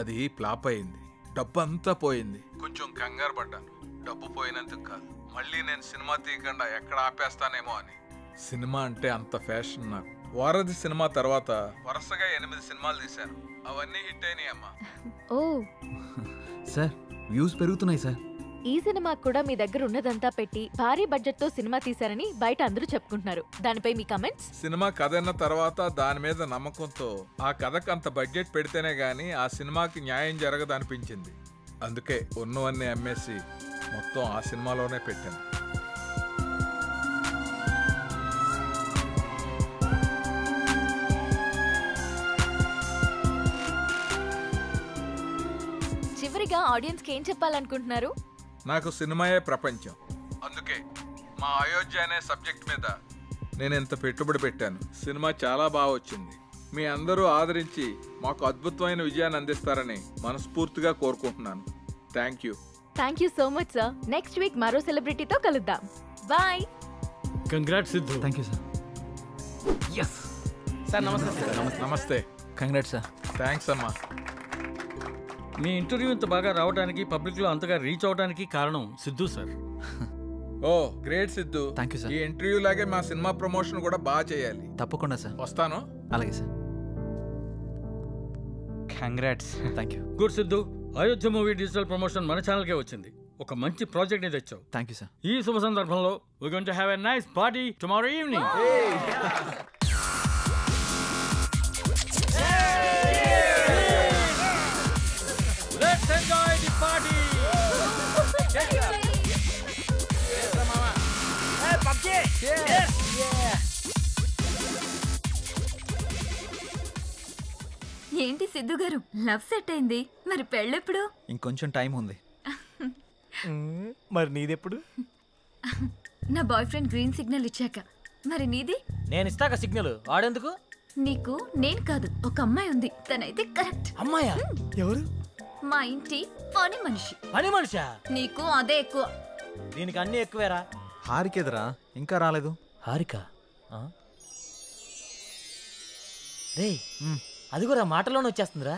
అది ఫ్లాప్ అయింది, డబ్బు అంతా పోయింది. కొంచెం కంగారు పడ్డాను, డబ్బు పోయినందుకు కాదు, మళ్ళీ నేను సినిమా తీయకుండా ఎక్కడ ఆపేస్తానేమో అని. సినిమా అంటే అంత ఫ్యాషన్ నాకు. వారధి సినిమా తర్వాత వరుసగా 8 సినిమాలు తీశాను, అవన్నీ హిట్ అయినాయి అమ్మా. ఓ సార్ వ్యూస్ పెరుగుతున్నాయి సార్. ఈ సినిమా కూడా మీ దగ్గర ఉన్నదంతా పెట్టి భారీ బడ్జెట్ తో సినిమా తీశారని బయట అందరూ చెప్పుకుంటున్నారు. దానిపై మీ కమెంట్స్? సినిమా కథ అన్న తర్వాత దాని మీద నమ్మకంతో ఆ కథకు అంత బడ్జెట్ పెడితేనే గానీ ఆ సినిమాకి న్యాయం జరగదు అనిపించింది. అందుకే ఉన్నవన్నీ అమ్మేసి మొత్తం ఆ సినిమాలోనే పెట్టాను. చివరిగా ఆడియన్స్ కి ఏం చెప్పాలనుకుంటున్నారు? నాకు సినిమాయే ప్రపంచం, అందుకే మా అయోధ్య అనే సబ్జెక్ట్ మీద నేను ఎంత పెట్టుబడి పెట్టాను. సినిమా చాలా బాగా వచ్చింది. మీ అందరూ ఆదరించి మాకు అద్భుతమైన విజయాన్ని అందిస్తారని మనస్ఫూర్తిగా కోరుకుంటున్నాను. Thank you. Thank you so much sir. Next week మరో సెలబ్రిటీతో కలుద్దాం. Bye. Congrats Siddhu. Thank you sir. Yes sir. నమస్తే. నమస్తే. Congrats sir. థ్యాంక్స్ అమ్మా. మీ ఇంటర్వ్యూ ఇంత బాగా రావడానికి, పబ్లిక్ లో అంతగా రీచ్ అవడానికి కారణం Siddhu sir. Oh great Siddhu. Thank you sir. ఈ ఇంటర్వ్యూ లాగే మా సినిమా ప్రమోషన్ కూడా బాగా చేయాలి. తప్పకుండా సార్. వస్తాను. అలాగే sir. Congrats. Thank you. Good Siddhu. Ayodhya movie digital promotion మన ఛానల్కే వచ్చింది. ఒక మంచి ప్రాజెక్ట్ ని తెచ్చావు. Thank you sir. ఈ శుభ సందర్భంలో we're going to have a nice party tomorrow evening. Let's enjoy the party. Hey, PUBG. Yes. ఏంటి సిద్ధు గారు, లవ్ సెట్ అయింది, మరి పెళ్ళెప్పుడు? ఇంకొంచెం టైం ఉంది. మరి నీదెప్పుడు? నా బాయ్ ఫ్రెండ్ గ్రీన్ సిగ్నల్ ఇచ్చాక. మరి నీది? నేను ఇస్తాక సిగ్నల్ ఆడేందుకు? నీకు నేను కాదు, ఒక అమ్మాయి ఉంది, తనైతే కరెక్ట్. అమ్మాయా? ఎవరు? మా ఇంటి పని మనిషి. పని మనిషా? నీకు అదే ఎక్కువ. దీనికి అన్ని ఎక్కువేరా. హారికేదరా ఇంకా రాలేదు. హారిక? రే అది కూడా మాటలోనే వచ్చేస్తుందిరా.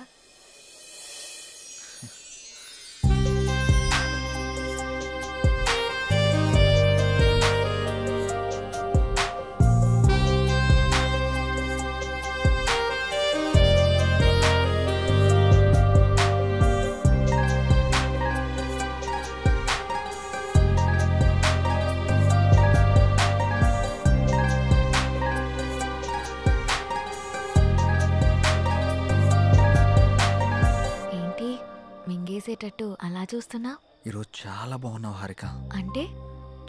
చూసేటట్టు అలా చూస్తున్నా? ఈరోజు చాలా బాగున్నావు హారిక. అంటే?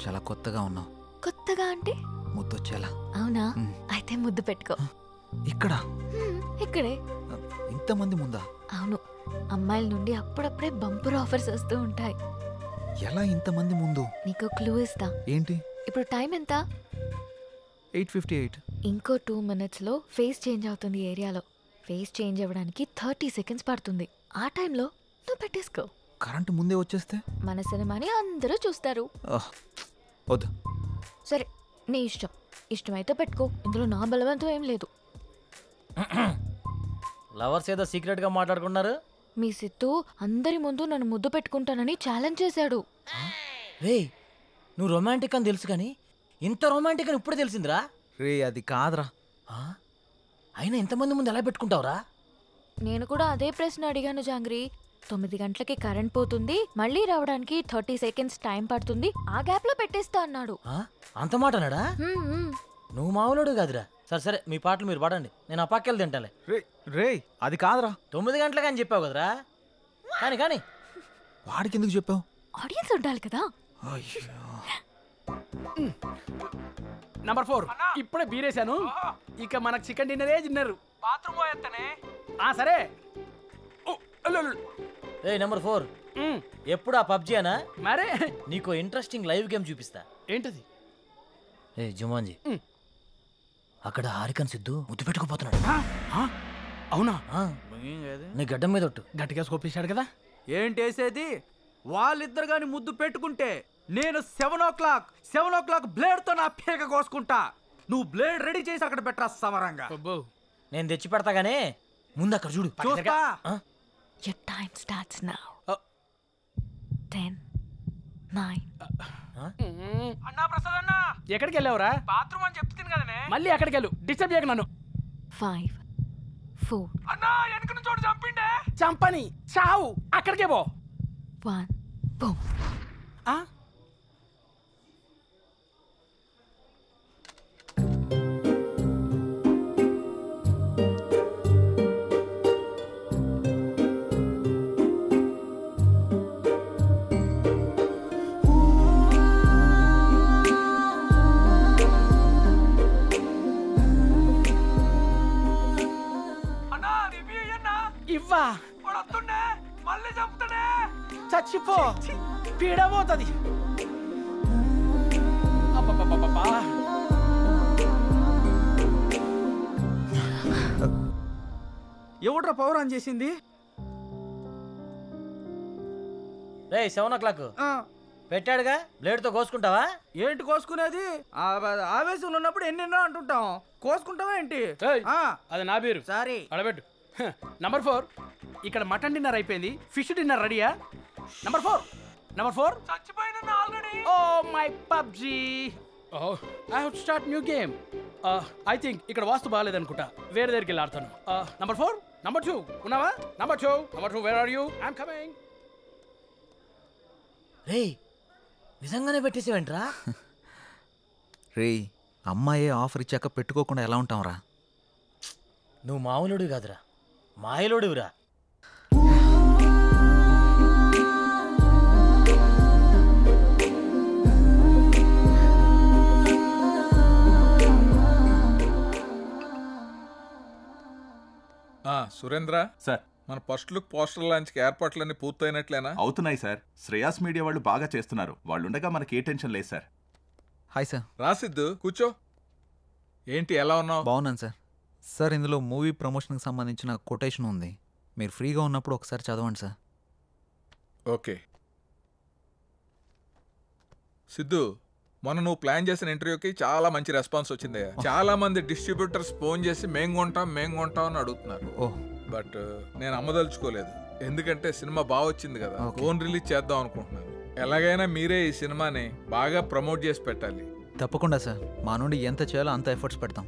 చాలా కొత్తగా ఉన్నావు. కొత్తగా అంటే? ముద్దొచ్చేలా. అవునా? అయితే ముద్దు పెట్టుకో. ఇక్కడ? ఇక్కడే. ఇంతమంది ముందా? అవును, అమ్మాయిల నుండి అప్పుడప్పుడే బంపర్ ఆఫర్స్ వస్తూ ఉంటాయి. ఎలా ఇంతమంది ముందు? నీకు క్లూ ఇస్తా. ఏంటి? ఇప్పుడు టైం ఎంత? 8:58. ఇంకో 2 minutesలో ఫేస్ చేంజ్ అవుతుంది ఏరియాలో. ఫేస్ చేంజ్ అవ్వడానికి 30 seconds పడుతుంది. ఆ టైంలో నువ్వు పెట్టేసుకో. కరెంటు ముందే వచ్చేస్తే? మన సినిమాని అందరూ చూస్తారు. వద్దు. సరే, నీ ఇష్టం. ఇష్టమైతే పెట్టుకో, ఇందులో నా బలవంతం ఏం లేదు. లవర్స్ ఏదో సీక్రెట్గా మాట్లాడుకున్నారు. మీ సిత్తు అందరి ముందు నన్ను ముద్దు పెట్టుకుంటానని ఛాలెంజ్ చేశాడు. రే, నువ్వు రొమాంటిక్ అని తెలుసు కానీ ఇంత రొమాంటిక్ అని ఇప్పుడు తెలిసిందిరా. రే అది కాదురా. అయినా ఎంతమంది ముందు ఎలా పెట్టుకుంటావురా? నేను కూడా అదే ప్రశ్న అడిగాను జాంగ్రీ. 9 గంటలకి కరెంట్ పోతుంది, మళ్ళీ రావడానికి 30 seconds టైం పడుతుంది, ఆ గ్యాప్ లో పెట్టేస్తా అన్నాడు. అంత మాట అన్నాడా? నువ్వు మామూలుడు కాదురా. సరే సరే, మీ పాటలు మీరు పాడండి, నేను ఆ పక్కెళ్ళి తింటాలే. రే అది కాదురా. 9 గంటలకు అని చెప్పావు కదరా. కానీ కానీ వాడికి ఎందుకు చెప్పావు? ఆడియన్స్ ఉండాలి కదా. నంబర్ 4 ఇప్పుడే బీరేశాను. ఇక మనకు చికెన్ డిన్నరే తిన్నారు. బాత్రూమ్ పోయేస్తానే. సరే. ఏ నెంబర్ 4, ఎప్పుడు ఆ పబ్జీ అనా? మరే నీకు ఇంట్రెస్టింగ్ లైవ్ గేమ్ చూపిస్తా. ఏంటది? ఏ జుమాన్జీ, అక్కడ హారికన్ సిద్ధు ముద్దు పెట్టుకుపోతున్నాడు. అవునా? నీ గడ్డం మీద ఒట్టు. గట్టిగా స్కోపేశాడు కదా. ఏంటేసేది? వాళ్ళిద్దరు గాని ముద్దు పెట్టుకుంటే నేను 7 o'clock బ్లేడ్తో నా పేక కోసుకుంటా. నువ్వు బ్లేడ్ రెడీ చేసి అక్కడ పెట్టరా సమరంగా. నేను తెచ్చి పెడతాగానే ముందు అక్కడ చూడు. చూస్తా. Your time starts now. 10, 9. అన్నా ప్రసాద్ అన్నా, ఎక్కడికి వెళ్ళావురా? బాత్రూమ్ అని చెప్తుంది కదనే. మళ్ళీ ఎక్కడికి వెళ్ళు, డిస్టర్బ్ చేయకు నన్ను. 5, 4. అన్నా వెనక నుంచి చోటు చంపిండే. చంపని చావు, అక్కడికే పో. 1, boom. ఇవ్వా వస్తుండే, మళ్ళీ చంపుతాడే. చచ్చిపో, పీడబోతుంది. ఎవడ్రా పవర్ ఆన్ చేసింది? రే 7 o'clock పెట్టాడుగా, బ్లేడ్తో కోసుకుంటావా? ఏంటి కోసుకునేది? ఆవేశంలో ఉన్నప్పుడు ఎన్నెన్నో అంటుంటాం, కోసుకుంటావా ఏంటి? అది నా పేరు. సారీ, అడబెట్టు. నంబర్ 4, ఇక్కడ మటన్ డిన్నర్ అయిపోయింది, ఫిష్ డిన్నర్ రెడీయా? నంబర్ 4 చచ్చిపోయిన already. Oh my PUBG. I have to start new game. I think ఇక్కడ వాస్తు బాగాలేదనుకుంటా, వేరే దగ్గరికి వెళ్ళి ఆడతాను. నంబర్ 4, నంబర్ 2 ఉన్నావా? Number 2 where are you? I'm coming. రే నిజంగానే పెట్టేసేవేంట్రా? రే అమ్మాయే ఆఫర్ ఇచ్చాక పెట్టుకోకుండా ఎలా ఉంటాంరా? నువ్వు మామూలుడు కాదురా, మాయలోడురా. సురేంద్ర సార్, మన ఫస్ట్ లుక్ పోస్టర్ లాంచ్కి ఏర్పాట్లన్నీ పూర్తయినట్లేనా? అవుతున్నాయి సార్. శ్రేయాస్ మీడియా వాళ్ళు బాగా చేస్తున్నారు. వాళ్ళుండగా మనకి ఏ టెన్షన్ లేదు సార్. Hi sir. రాసిద్దు కూర్చో. ఏంటి ఎలా ఉన్నావు? బాగున్నాను సార్. సార్ ఇందులో మూవీ ప్రమోషన్కి సంబంధించిన కొటేషన్ ఉంది, మీరు ఫ్రీగా ఉన్నప్పుడు ఒకసారి చదవండి సార్. ఓకే. సిద్ధు, మొన్న నువ్వు ప్లాన్ చేసిన ఇంటర్వ్యూకి చాలా మంచి రెస్పాన్స్ వచ్చిందయ్యా. చాలా మంది డిస్ట్రిబ్యూటర్స్ ఫోన్ చేసి మేం కొంటాం అని అడుగుతున్నారు. బట్ నేను అమ్మదలుచుకోలేదు, ఎందుకంటే సినిమా బాగా వచ్చింది కదా, ఫోన్ రిలీజ్ చేద్దాం అనుకుంటున్నాను. ఎలాగైనా మీరే ఈ సినిమాని బాగా ప్రమోట్ చేసి పెట్టాలి. తప్పకుండా సార్, మా నుండి ఎంత చేయాలో అంత ఎఫర్ట్స్ పెడతాం.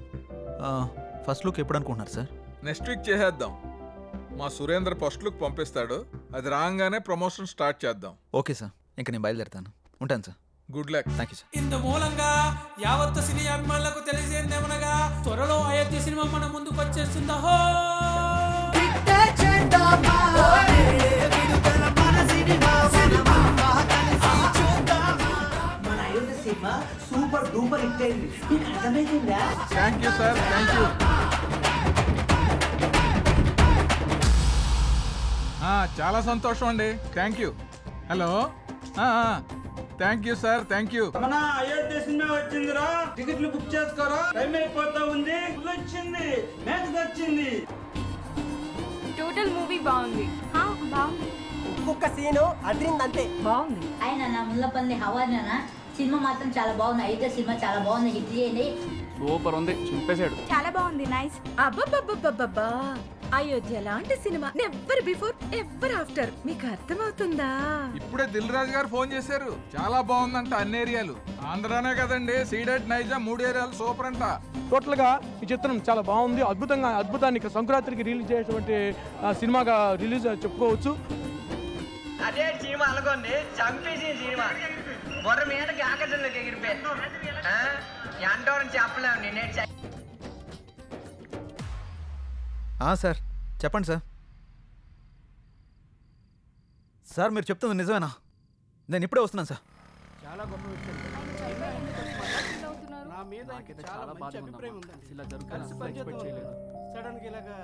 ఫస్ట్ లుక్ ఎప్పుడు అనుకుంటున్నారు సార్? నెక్స్ట్ వీక్ చేసేద్దాం. మా సురేంద్ర ఫస్ట్ లుక్ పంపిస్తాడు, అది రాగానే ప్రమోషన్ స్టార్ట్ చేద్దాం. ఓకే సార్, ఇంకా నేను బయలుదేరుతాను. ఉంటాను sir. Good luck. Thank you sir. ఇందు మూలంగా యావత్తు సినీ అభిమానులకు తెలిసేదేమనగా త్వరలో అయోధ్య సినిమా మన ముందుకు వచ్చేస్తుందా. సినిమా సూపర్ డూపర్ హిట్ అయింది. నీకు అర్థమైందా? Thank you sir, thank you. చాలా సంతోషం అండి, thank you. Hello, thank you sir, thank you. మన అయోధ్య సినిమా వచ్చిందిరా, టికెట్లు బుక్ చేసుకోరా, టైం అయిపోతా ఉంది. వచ్చింది, మ్యాచ్ వచ్చింది. టోటల్ మూవీ బాగుంది. బాగుంది. ఒక్కొక్క సీను అదిరిందంతే. బాగుంది. ఆయన నా ముల్లపల్లి హవానా సినిమా మాత్రం చాలా బాగుంది. అయితే సినిమా చాలా బాగుంది, హిట్ చేయండి. సూపర్ ఉంది, చింపేశాడు. చాలా బాగుంది, నైస్. అబ్బబ్బబ్బబ్బబ్బా, అయోధ్య లాంటి cinema never before ever after. మీకు అర్థమవుతుందా? ఇప్పుడే దిల్ రాజు గారు ఫోన్ చేశారు, చాలా బాగుందంట అన్ని ఏరియాలు. ఆంధ్రానే కదండి, సీడెడ్ నైజా 3 ఏరియాలు సూపర్ అంట. టోటల్ గా ఈ చిత్రం చాలా బాగుంది, అద్భుతాన్ని సంక్రాంతికి రిలీజ్ చేసినటువంటి సినిమాగా రిలీజ్ చెప్పుకోవచ్చు. అదే సినిమా అనుకోండి, చంపేసి సినిమా బొర్ర మీదకి ఆకర్షణలోకి ఎగిరిపోయి ఎంతో చెప్పలేము. నేనే సార్ చెప్పండి సార్. సార్ మీరు చెప్తుంది నిజమేనా? నేను ఇప్పుడే వస్తున్నాను సార్. చాలా గొప్ప విషయం. నా మీద చాలా మంచి అభిప్రాయం ఉందండి. ఇలా జరుగుతుంది. సడన్ గా ఇలాగా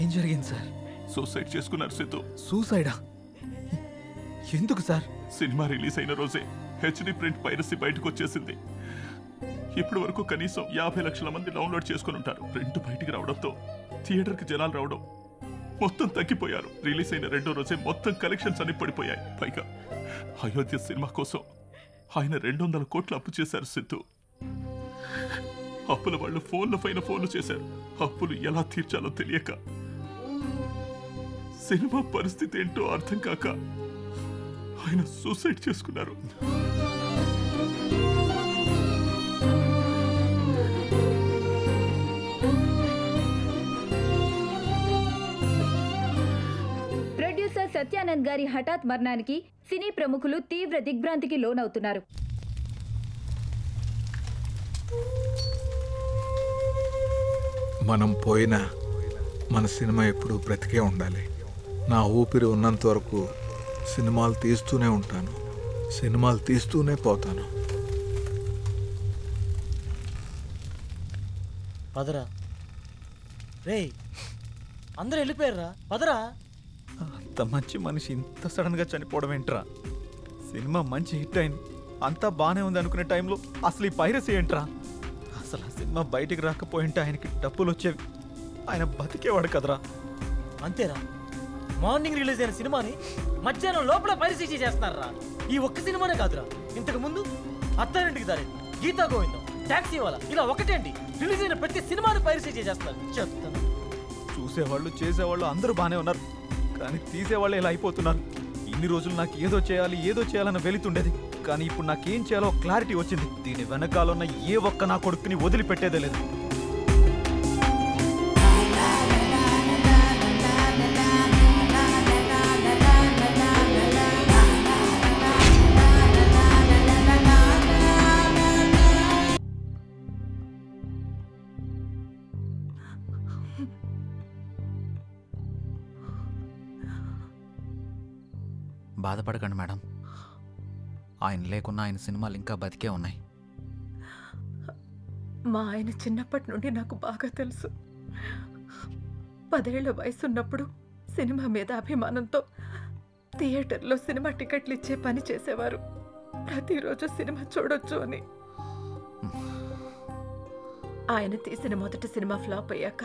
ఏం జరిగింది సార్? సూసైడ్ చేసుకున్నారు సిద్ధు. సూసైడా? ఎందుకు సార్? సినిమా రిలీజ్ అయిన రోజే హెచ్డి ప్రింట్ పైరసీ బయటకు వచ్చేసింది. ఇప్పటి వరకు కనీసం 50 లక్షల మంది డౌన్లోడ్ చేసుకుని ఉంటారు. ప్రింట్ బయటికి రావడంతో థియేటర్కి జనాలు రావడం మొత్తం తగ్గిపోయారు. రిలీజ్ అయిన 2వ రోజే మొత్తం కలెక్షన్స్ అన్ని పడిపోయాయి. పైగా అయోధ్య సినిమా కోసం ఆయన 200 కోట్లు అప్పు చేశారు సిద్ధు. అప్పుల వాళ్ళు ఫోన్ల పైన ఫోన్లు చేశారు. అప్పులు ఎలా తీర్చాలో తెలియక, సినిమా పరిస్థితి ఏంటో అర్థం కాక ఆయన సూసైడ్ చేసుకున్నారు. ప్రొడ్యూసర్ సత్యానంద్ గారి హఠాత్ మరణానికి సినీ ప్రముఖులు తీవ్ర దిగ్భ్రాంతికి లోనవుతున్నారు. మనం పోయినా మన సినిమా ఎప్పుడు బ్రతికే ఉండాలి. నా ఊపిరి ఉన్నంత వరకు సినిమాలు తీస్తూనే ఉంటాను, సినిమాలు తీస్తూనే పోతాను. పదరా రే, అందరూ వెళ్ళిపోయారా? పదరా. అంత మంచి మనిషి ఇంత సడన్గా చనిపోవడం ఏంట్రా? సినిమా మంచి హిట్ అయింది, అంతా బాగానే ఉంది అనుకునే టైంలో అసలు ఈ పైరసీ ఏంట్రా? అసలు ఆ సినిమా బయటికి రాకపోయింటే ఆయనకి డబ్బులు వచ్చేవి, ఆయన బతికేవాడు కదరా. అంతేరా, మార్నింగ్ రిలీజ్ అయిన సినిమాని మధ్యాహ్నం లోపల పైరసీ చేస్తున్నారా? ఈ ఒక్క సినిమానే కాదురా, ఇంతకు ముందు అత్తారింటికి దారి, గీతా గోవిందం, టాక్సీ వాలా, ఇలా ఒకటేంటి రిలీజ్ అయిన ప్రతి సినిమాని పైరసీ చేస్తున్నారు. చెప్తాను. చూసేవాళ్ళు చేసేవాళ్ళు అందరూ బాగానే ఉన్నారు, కానీ తీసేవాళ్ళు ఇలా అయిపోతున్నారు. ఇన్ని రోజులు నాకు ఏదో చేయాలని వెళుతుండేది, కానీ ఇప్పుడు నాకేం చేయాలో క్లారిటీ వచ్చింది. దీని వెనకాల ఉన్న ఏ ఒక్క నా కొడుకుని వదిలిపెట్టేదే లేదు. బాధపడకండి మేడం, ఆయన లేకున్నా ఆయన సినిమాలు ఇంకా బతికే ఉన్నాయి. మా ఆయన చిన్నప్పటి నుండి నాకు బాగా తెలుసు. 10 ఏళ్ల వయసున్నప్పుడు సినిమా మీద అభిమానంతో థియేటర్లో సినిమా టికెట్లు ఇచ్చే పని చేసేవారు. ప్రతిరోజు సినిమా చూడొచ్చు అని. ఆయన తీసిన మొదటి సినిమా ఫ్లాప్ అయ్యాక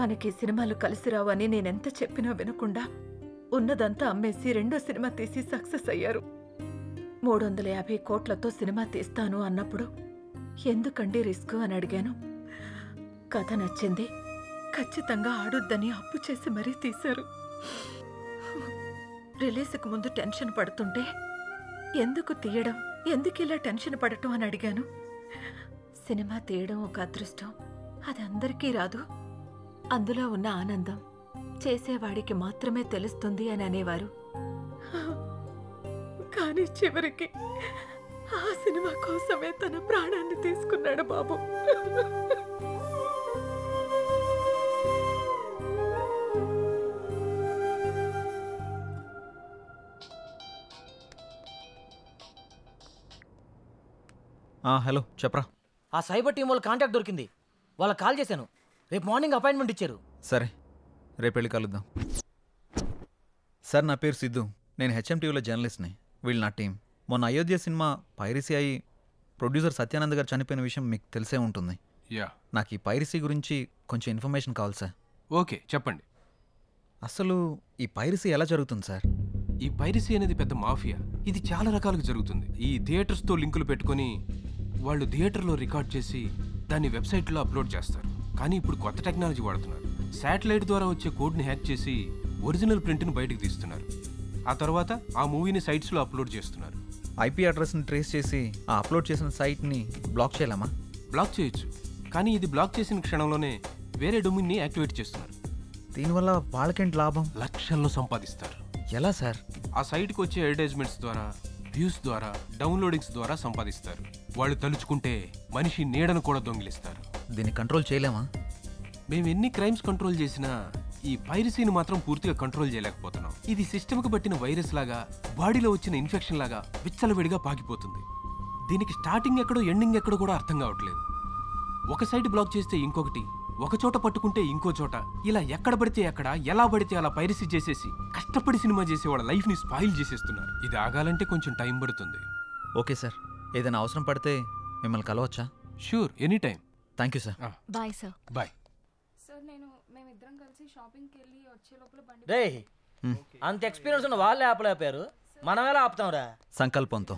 మనకి సినిమాలు కలిసి రావు అని నేనెంత చెప్పినా వినకుండా ఉన్నదంతా అమ్మేసి 2వ సినిమా తీసి సక్సెస్ అయ్యారు. 350 కోట్లతో సినిమా తీస్తాను అన్నప్పుడు ఎందుకండి రిస్క్ అని అడిగాను. కథ నచ్చింది, ఖచ్చితంగా ఆడొద్దని అప్పు చేసి మరీ తీశారు. రిలీజ్కి ముందు టెన్షన్ పడుతుంటే ఎందుకు తీయడం, ఎందుకు ఇలా టెన్షన్ పడటం అని అడిగాను. సినిమా తీయడం ఒక అదృష్టం, అది అందరికీ రాదు. అందులో ఉన్న ఆనందం చేసేవాడికి మాత్రమే తెలుస్తుంది అని అనేవారు. కానీ చివరికి ఆ సినిమా కోసమే తన ప్రాణాన్ని తీసుకున్నాడు బాబు. హలో చెప్పరా. ఆ సైబర్ టీం వాళ్ళ కాంటాక్ట్ దొరికింది. వాళ్ళకి కాల్ చేశాను. రేపు మార్నింగ్ అపాయింట్మెంట్ ఇచ్చారు. సరే రేపు వెళ్ళి కలుద్దాం. సార్ నా పేరు సిద్ధు, నేను హెచ్ఎంటీవీలో జర్నలిస్ట్ని. వీళ్ళు నా టీం. మొన్న అయోధ్య సినిమా పైరసీ అయి ప్రొడ్యూసర్ సత్యానంద్ గారు చనిపోయిన విషయం మీకు తెలిసే ఉంటుంది. నాకు ఈ పైరసీ గురించి కొంచెం ఇన్ఫర్మేషన్ కావాలి సార్. ఓకే చెప్పండి. అసలు ఈ పైరసీ ఎలా జరుగుతుంది సార్? ఈ పైరసీ అనేది పెద్ద మాఫియా. ఇది చాలా రకాలుగా జరుగుతుంది. ఈ థియేటర్స్తో లింకులు పెట్టుకొని వాళ్ళు థియేటర్లో రికార్డ్ చేసి దాన్ని వెబ్సైట్లో అప్లోడ్ చేస్తారు. కానీ ఇప్పుడు కొత్త టెక్నాలజీ వాడుతున్నారు. శాటిలైట్ ద్వారా వచ్చే కోడ్ని హ్యాక్ చేసి ఒరిజినల్ ప్రింట్ని బయటకు తీస్తున్నారు. ఆ తర్వాత ఆ మూవీని సైట్స్లో అప్లోడ్ చేస్తున్నారు. ఐపీ అడ్రస్ని ట్రేస్ చేసి ఆ అప్లోడ్ చేసిన సైట్ని బ్లాక్ చేయలేమా? బ్లాక్ చేయొచ్చు, కానీ ఇది బ్లాక్ చేసిన క్షణంలోనే వేరే డొమైన్ని యాక్టివేట్ చేస్తున్నారు. దీనివల్ల వాళ్ళకేంటి లాభం? లక్షల్లో సంపాదిస్తారు. ఎలా సార్? ఆ సైట్కి వచ్చే అడ్వర్టైజ్మెంట్స్ ద్వారా, వ్యూస్ ద్వారా, డౌన్లోడింగ్స్ ద్వారా సంపాదిస్తారు. వాళ్ళు తలుచుకుంటే మనిషి నీడను కూడా దొంగిలిస్తారు. దీన్ని కంట్రోల్ చేయలేమా? మేము ఎన్ని క్రైమ్స్ కంట్రోల్ చేసినా ఈ పైరసీని మాత్రం పూర్తిగా కంట్రోల్ చేయలేకపోతున్నాం. ఇది సిస్టమ్కి పట్టిన వైరస్ లాగా, బాడీలో వచ్చిన ఇన్ఫెక్షన్ లాగా విచ్చలవిడిగా పాకిపోతుంది. దీనికి స్టార్టింగ్ ఎక్కడో ఎండింగ్ ఎక్కడో కూడా అర్థం కావట్లేదు. ఒక సైట్ బ్లాక్ చేస్తే ఇంకొకటి, ఒక చోట పట్టుకుంటే ఇంకో చోట, ఇలా ఎక్కడ పడితే ఎక్కడ, ఎలా పడితే అలా పైరసీ చేసేసి కష్టపడి సినిమా చేసే వాళ్ళ లైఫ్ని స్పాయిల్ చేసేస్తున్నారు. ఇది ఆగాలంటే కొంచెం టైం పడుతుంది. ఓకే సార్, ఏదైనా అవసరం పడితే మిమ్మల్ని కలవచ్చా? Sure, any time. Thank you sir. Bye sir. Bye sir. మేమిద్దరం కలిసి షాపింగ్కి వెళ్ళి వచ్చే లోపల బండి. రే, అంత ఎక్స్పీరియన్స్ ఉన్న వాళ్ళే ఆపలేపారు, మనం ఎలా ఆపుతాంరా? సంకల్పంతో.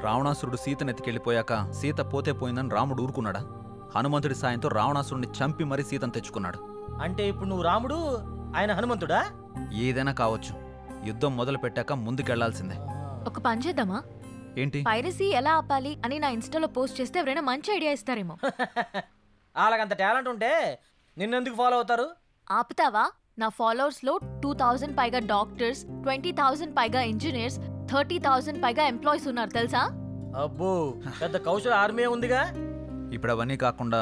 రావణాసురుడు సీతను ఎత్తికెళ్ళిపోయాక సీత పోతే పోయిందని రాముడు ఊరుకున్నాడా? హనుమంతుడి సాయంతో రావణాసురుడిని చంపి మరీ సీతను తెచ్చుకున్నాడు. అంటే ఇప్పుడు నువ్వు రాముడు, ఆయన హనుమంతుడా? ఏదైనా కావచ్చు, యుద్ధం మొదలు పెట్టాక ముందుకెళ్లాల్సిందే. ఒక పని చేద్దామా? ఏంటి? పైరసీ ఎలా ఆపాలి అని నా ఇన్స్టాలో పోస్ట్ చేస్తే ఎవరైనా మంచి ఐడియా ఇస్తారేమో. అలాగంత టాలెంట్ ఉంటే నిన్నెందుకు ఫాలో అవుతారు? ఆపుతావా? నా ఫాలోవర్స్ లో 2000 పైగా డాక్టర్స్, 20,000 పైగా ఇంజనీర్స్, 30,000 పైగా ఎంప్లాయీస్ ఉన్నారు తెలుసా? అబ్బో, పెద్ద కౌశల ఆర్మీ ఉందిగా. ఇప్పుడు అవన్నీ కాకుండా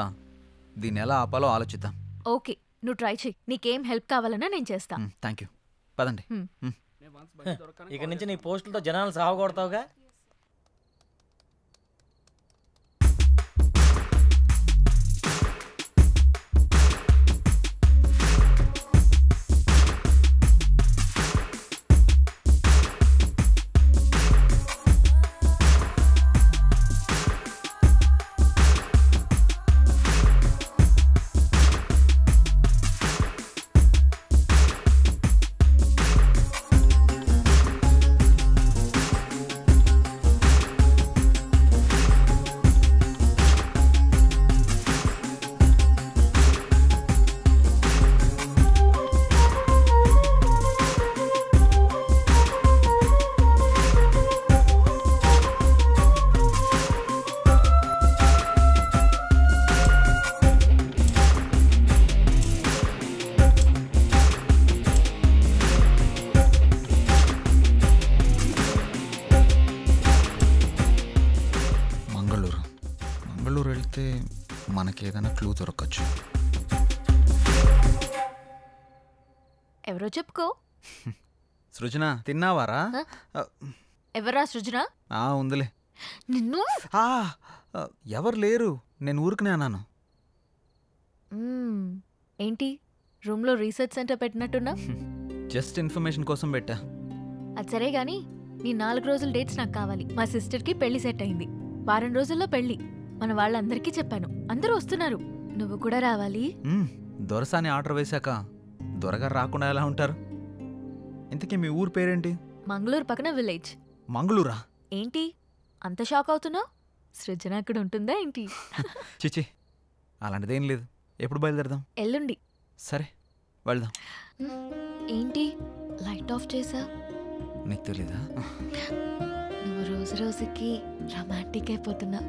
దీన్ని ఎలా ఆపాలో ఆలోచిద్దాం. ఓకే, నువ్వు ట్రై చెయ్యి. నీకేం హెల్ప్ కావాలన్నా నేను చేస్తా. Thank you. పదండి. ఇక నుంచి నీ పోస్టులతో జనాలు సాగొడతావుగా. మంగళూరు వెళ్తే మనకేదైనా క్లూ దొరకచ్చు. ఎవరో చెప్పుకో. సృజన, తిన్నావారా? ఎవరా సృజన? ఉందిలే. నిన్ను ఎవరు లేరు, నేను ఊరుకునే అన్నాను. ఏంటి రూమ్లో రీసెర్చ్ సెంటర్ పెట్టినట్టున్నా? జస్ట్ ఇన్ఫర్మేషన్ కోసం పెట్టా. అది సరే గాని నీ 4 రోజుల డేట్స్ నాకు కావాలి. మా సిస్టర్కి పెళ్లి సెట్ అయింది. వారం రోజుల్లో పెళ్లి. మన వాళ్ళందరికీ చెప్పాను, అందరూ వస్తున్నారు. నువ్వు కూడా రావాలి. దొరసాని ఆర్డర్ వేశాక దొరగారు రాకుండా ఎలా ఉంటారు? ఇంతకీ మీ ఊరు పేరేంటి? మంగళూరు పక్కన విలేజ్. మంగళూరా? ఏంటి అంత షాక్ అవుతున్నావు? సృజన అక్కడ ఉంటుందా ఏంటి? చిచి, అలాంటిదేం లేదు. ఎప్పుడు బయలుదేరదాం? ఎల్లుండి. సరే వెళ్దాం. ఏంటి లైట్ ఆఫ్ చేసా? నీకు తెలీదా? నువ్వు రోజు రోజుకి రొమాంటిక్ అయిపోతున్నా.